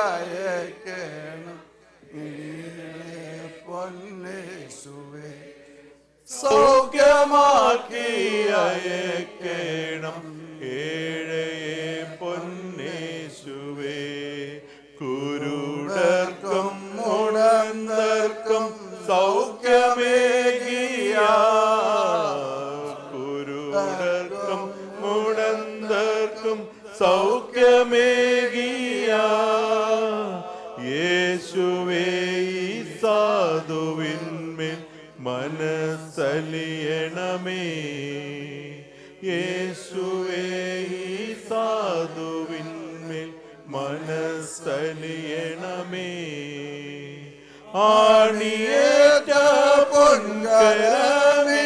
അയക്കണം പൊന്നേശുവേ, സൗഖ്യമാക്കി അയക്കണം ഏഴയെ പൊന്നേശുവേ. കുരുടർക്കും മുടന്തർക്കും സൗഖ്യമേകിയ, കുരുടർക്കും മുടന്തർക്കും സൗഖ്യമേകിയ യേശുവേ, ഈ സാധുവിന്മേൽ മനസ്സലിയണമേ. യേശുവേ ഈ സാധുവിന്മേൽ മനസ്സലിയണമേ. ആണിയേറ്റ പൊൻകരമേ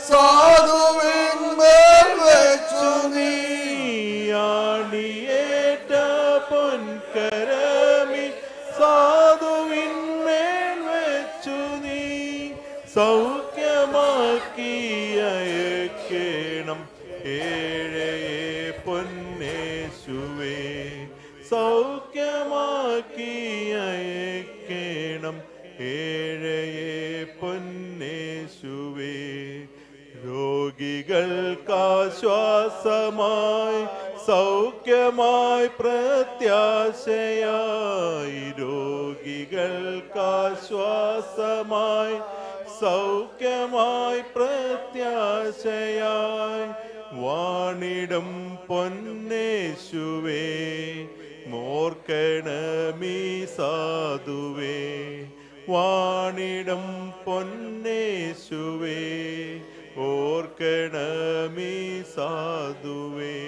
സാധുവിന്മേൽ വെച്ചു നീ. ആണിയേറ്റ പൊൻകരമേ സാധുവിന്മേൽ വെച്ചു നീ. സൗഖ്യമാക്കി അയക്കേണം ഏഴയെ പൊന്നേശുവേ. സൗഖ്യമാക്കി അയക്കേണം ഏഴയെ പൊന്നേശുവേ. രോഗികൾക്കാശ്വാസമായി സൗഖ്യമായി പ്രത്യാശയായി. രോഗികൾക്കാശ്വാസമായി സൗഖ്യമായി പ്രത്യാശയായി. വാണിടും പൊന്നേശുവേ മോർക്കണമീ സാധുവേ. വാണിടും പൊന്നേശുവേ ഓർക്കണമീ സാധുവേ.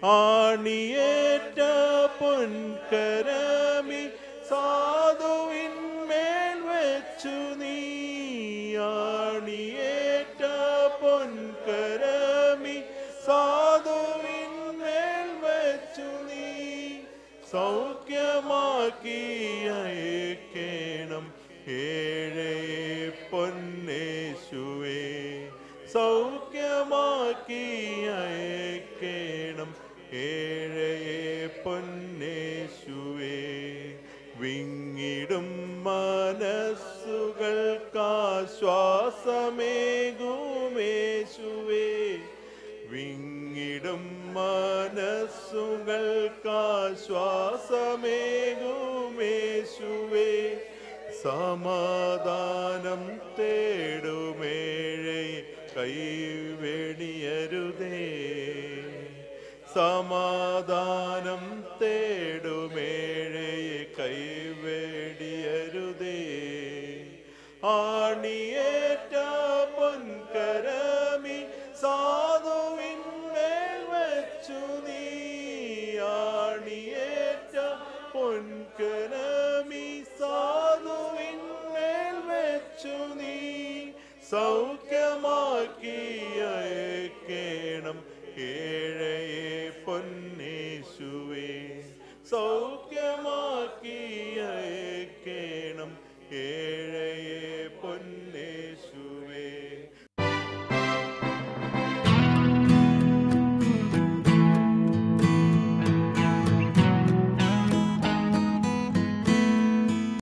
ആണിയേറ്റ പൊൻകരമീ സാധുവിന്മേൽ വെച്ചു നീ. ആണിയേറ്റ പൊൻകരമീ സാധുവിന്മേൽ വെച്ചു നീ. സൗഖ്യമാക്കി അയക്കേണം ഏഴയെ പൊന്നേശുവേ. സൗഖ്യമാക്കി അയക്കേണം ഏഴയെ പൊന്നേശുവേ. വിങ്ങിടും മനസ്സുകൾക്കാശ്വാസമേകുമേശുവേ. വിങ്ങിടും മനസ്സുകൾക്കാശ്വാസമേകുമേശുവേ. സമാധാനം തേടുമേഴയെ കൈവെടിയരുതേ. സമാധാനം തേടുമേഴയെ കൈവെടിയരുതേ. ആണിയേറ്റ പൊൻകരമീ സാധുവിന്മേൽ വെച്ചു നീ. ആണിയേറ്റ പൊൻകരമീ സാധുവിന്മേൽ വെച്ചു നീ. സൗഖ്യമാക്കി അയക്കേണം ഏഴയെ പൊന്നേശുവേ. സൗഖ്യമാക്കി അയക്കേണം